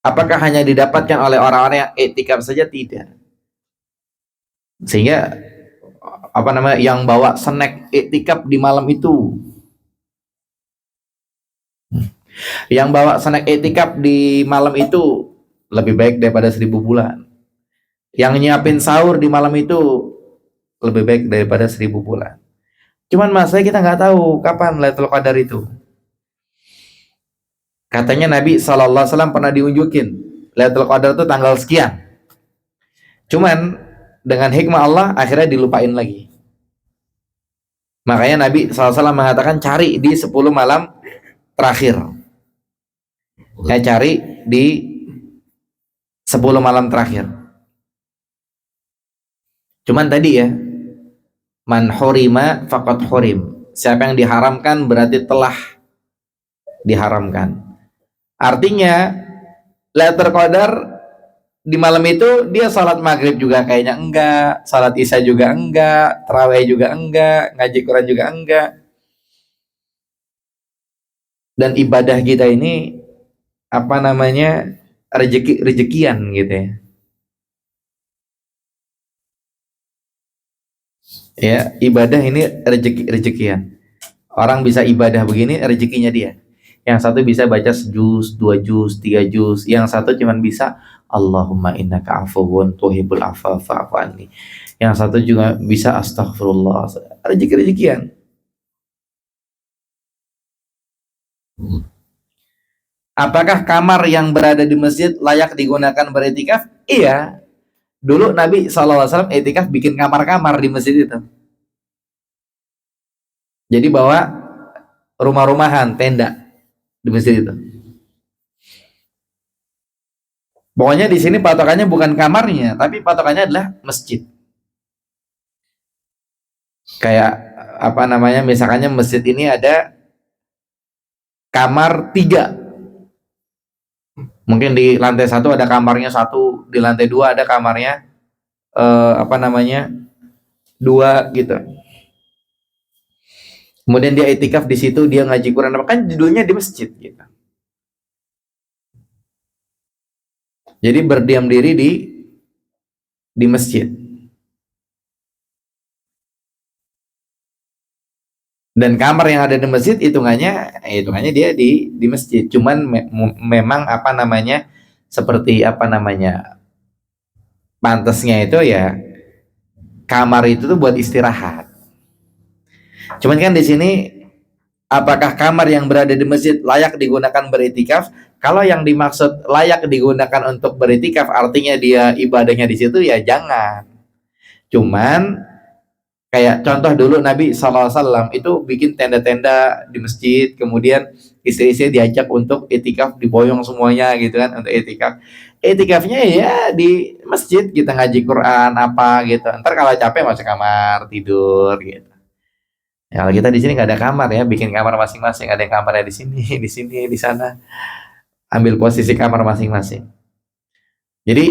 Speaker 1: apakah hanya didapatkan oleh orang-orang yang iktikaf saja? Tidak. Sehingga apa namanya, yang bawa snack iktikaf di malam itu, yang bawa snack iktikaf di malam itu lebih baik daripada 1000 bulan. Yang nyiapin sahur di malam itu lebih baik daripada 1000 bulan. Cuman masalahnya kita nggak tahu kapan Lailatul Qadar itu. Katanya Nabi SAW pernah diunjukin Lailatul Qadar itu tanggal sekian. Cuman dengan hikmah Allah akhirnya dilupain lagi. Makanya Nabi SAW mengatakan cari di 10 malam terakhir. Ya, cari di 10 malam terakhir. Cuman tadi ya, man hurima faqad hurim. Siapa yang diharamkan berarti telah diharamkan. Artinya Lailatul Qadar di malam itu dia salat maghrib juga kayaknya enggak, salat isya juga enggak, tarawih juga enggak, ngaji Quran juga enggak. Dan ibadah kita ini apa namanya, rezekian gitu ya. Ya, ibadah ini rezekian. Orang bisa ibadah begini rezekinya dia. Yang satu bisa baca sejuz, 2 juz, 3 juz. Yang satu cuman bisa Allahumma innaka afuwun tuhibbul afwa fa'fu anni. Yang satu juga bisa astaghfirullah. Rezeki-rezekian. Apakah kamar yang berada di masjid layak digunakan beriktikaf? Iya. Dulu Nabi SAW iktikaf bikin kamar-kamar di masjid itu. Jadi bawa rumah-rumahan, tenda di masjid itu. Pokoknya di sini patokannya bukan kamarnya, tapi patokannya adalah masjid. Kayak apa namanya, misalkannya masjid ini ada kamar 3. Mungkin di lantai 1 ada kamarnya 1, di lantai 2 ada kamarnya apa namanya 2 gitu. Kemudian dia itikaf di situ, dia ngaji Quran, kan judulnya di masjid gitu. Jadi berdiam diri di masjid. Dan kamar yang ada di masjid hitungannya dia di masjid. Cuman memang apa namanya, seperti apa namanya, pantasnya itu ya kamar itu tuh buat istirahat. Cuman kan di sini, apakah kamar yang berada di masjid layak digunakan beritikaf? Kalau yang dimaksud layak digunakan untuk beritikaf artinya dia ibadahnya di situ, ya jangan. Cuman kayak contoh dulu Nabi SAW itu bikin tenda-tenda di masjid, kemudian istri-istri diajak untuk itikaf, diboyong semuanya gitu kan untuk itikaf. Itikafnya ya di masjid, kita ngaji Quran apa gitu. Ntar kalau capek masuk kamar tidur gitu. Ya, kalau kita di sini nggak ada kamar ya, bikin kamar masing-masing. Ada yang kamarnya di sini, di sini, di sana. Ambil posisi kamar masing-masing. Jadi,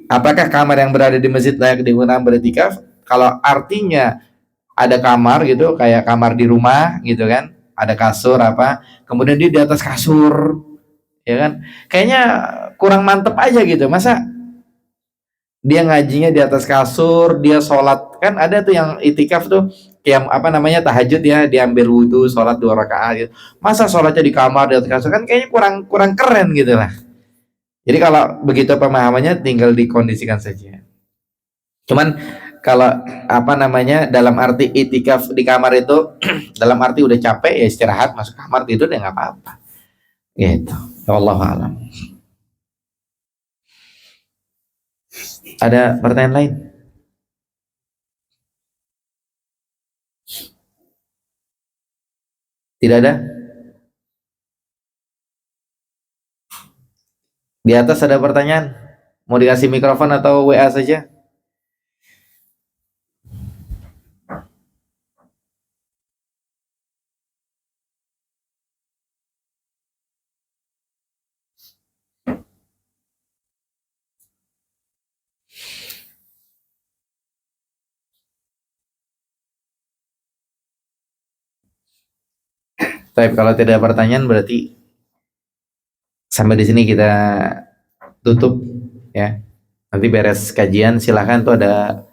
Speaker 1: apakah kamar yang berada di masjid layak digunakan beriktikaf? Kalau artinya ada kamar gitu, kayak kamar di rumah gitu kan, ada kasur apa, kemudian dia di atas kasur, ya kan? Kayaknya kurang mantep aja gitu. Masa dia ngajinya di atas kasur, dia sholat, kan ada tuh yang itikaf tuh yang apa namanya tahajud ya, diambil wudhu, sholat 2 rakaat gitu. Masa sholatnya di kamar di atas kasur, kan kayaknya kurang kurang keren gitu lah. Jadi kalau begitu pemahamannya tinggal dikondisikan saja. Cuman kalau apa namanya, dalam arti itikaf di kamar itu dalam arti udah capek ya istirahat, masuk kamar tidur ya nggak apa-apa. Gitu. Wallahu a'lam. Ada pertanyaan lain? Tidak ada? Di atas ada pertanyaan? Mau dikasih mikrofon atau WA saja? Tapi kalau tidak ada pertanyaan berarti sampai di sini kita tutup ya. Nanti beres kajian silahkan tuh ada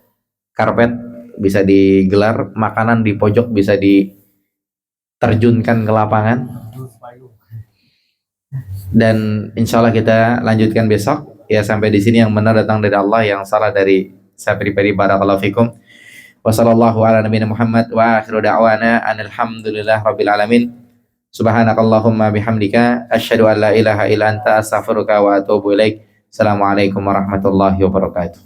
Speaker 1: karpet bisa digelar, makanan di pojok bisa diterjunkan ke lapangan, dan insya Allah kita lanjutkan besok ya. Sampai di sini yang benar datang dari Allah, yang salah dari saya pribadi. Barakallahu fikum. Wassallallahu ala nabiyina Muhammad wa akhiru da'wana alhamdulillah rabbil alamin. Subhanakallahumma bihamdika asyhadu an la ilaha illa anta astaghfiruka wa atubu ilaik. Assalamualaikum warahmatullahi wabarakatuh.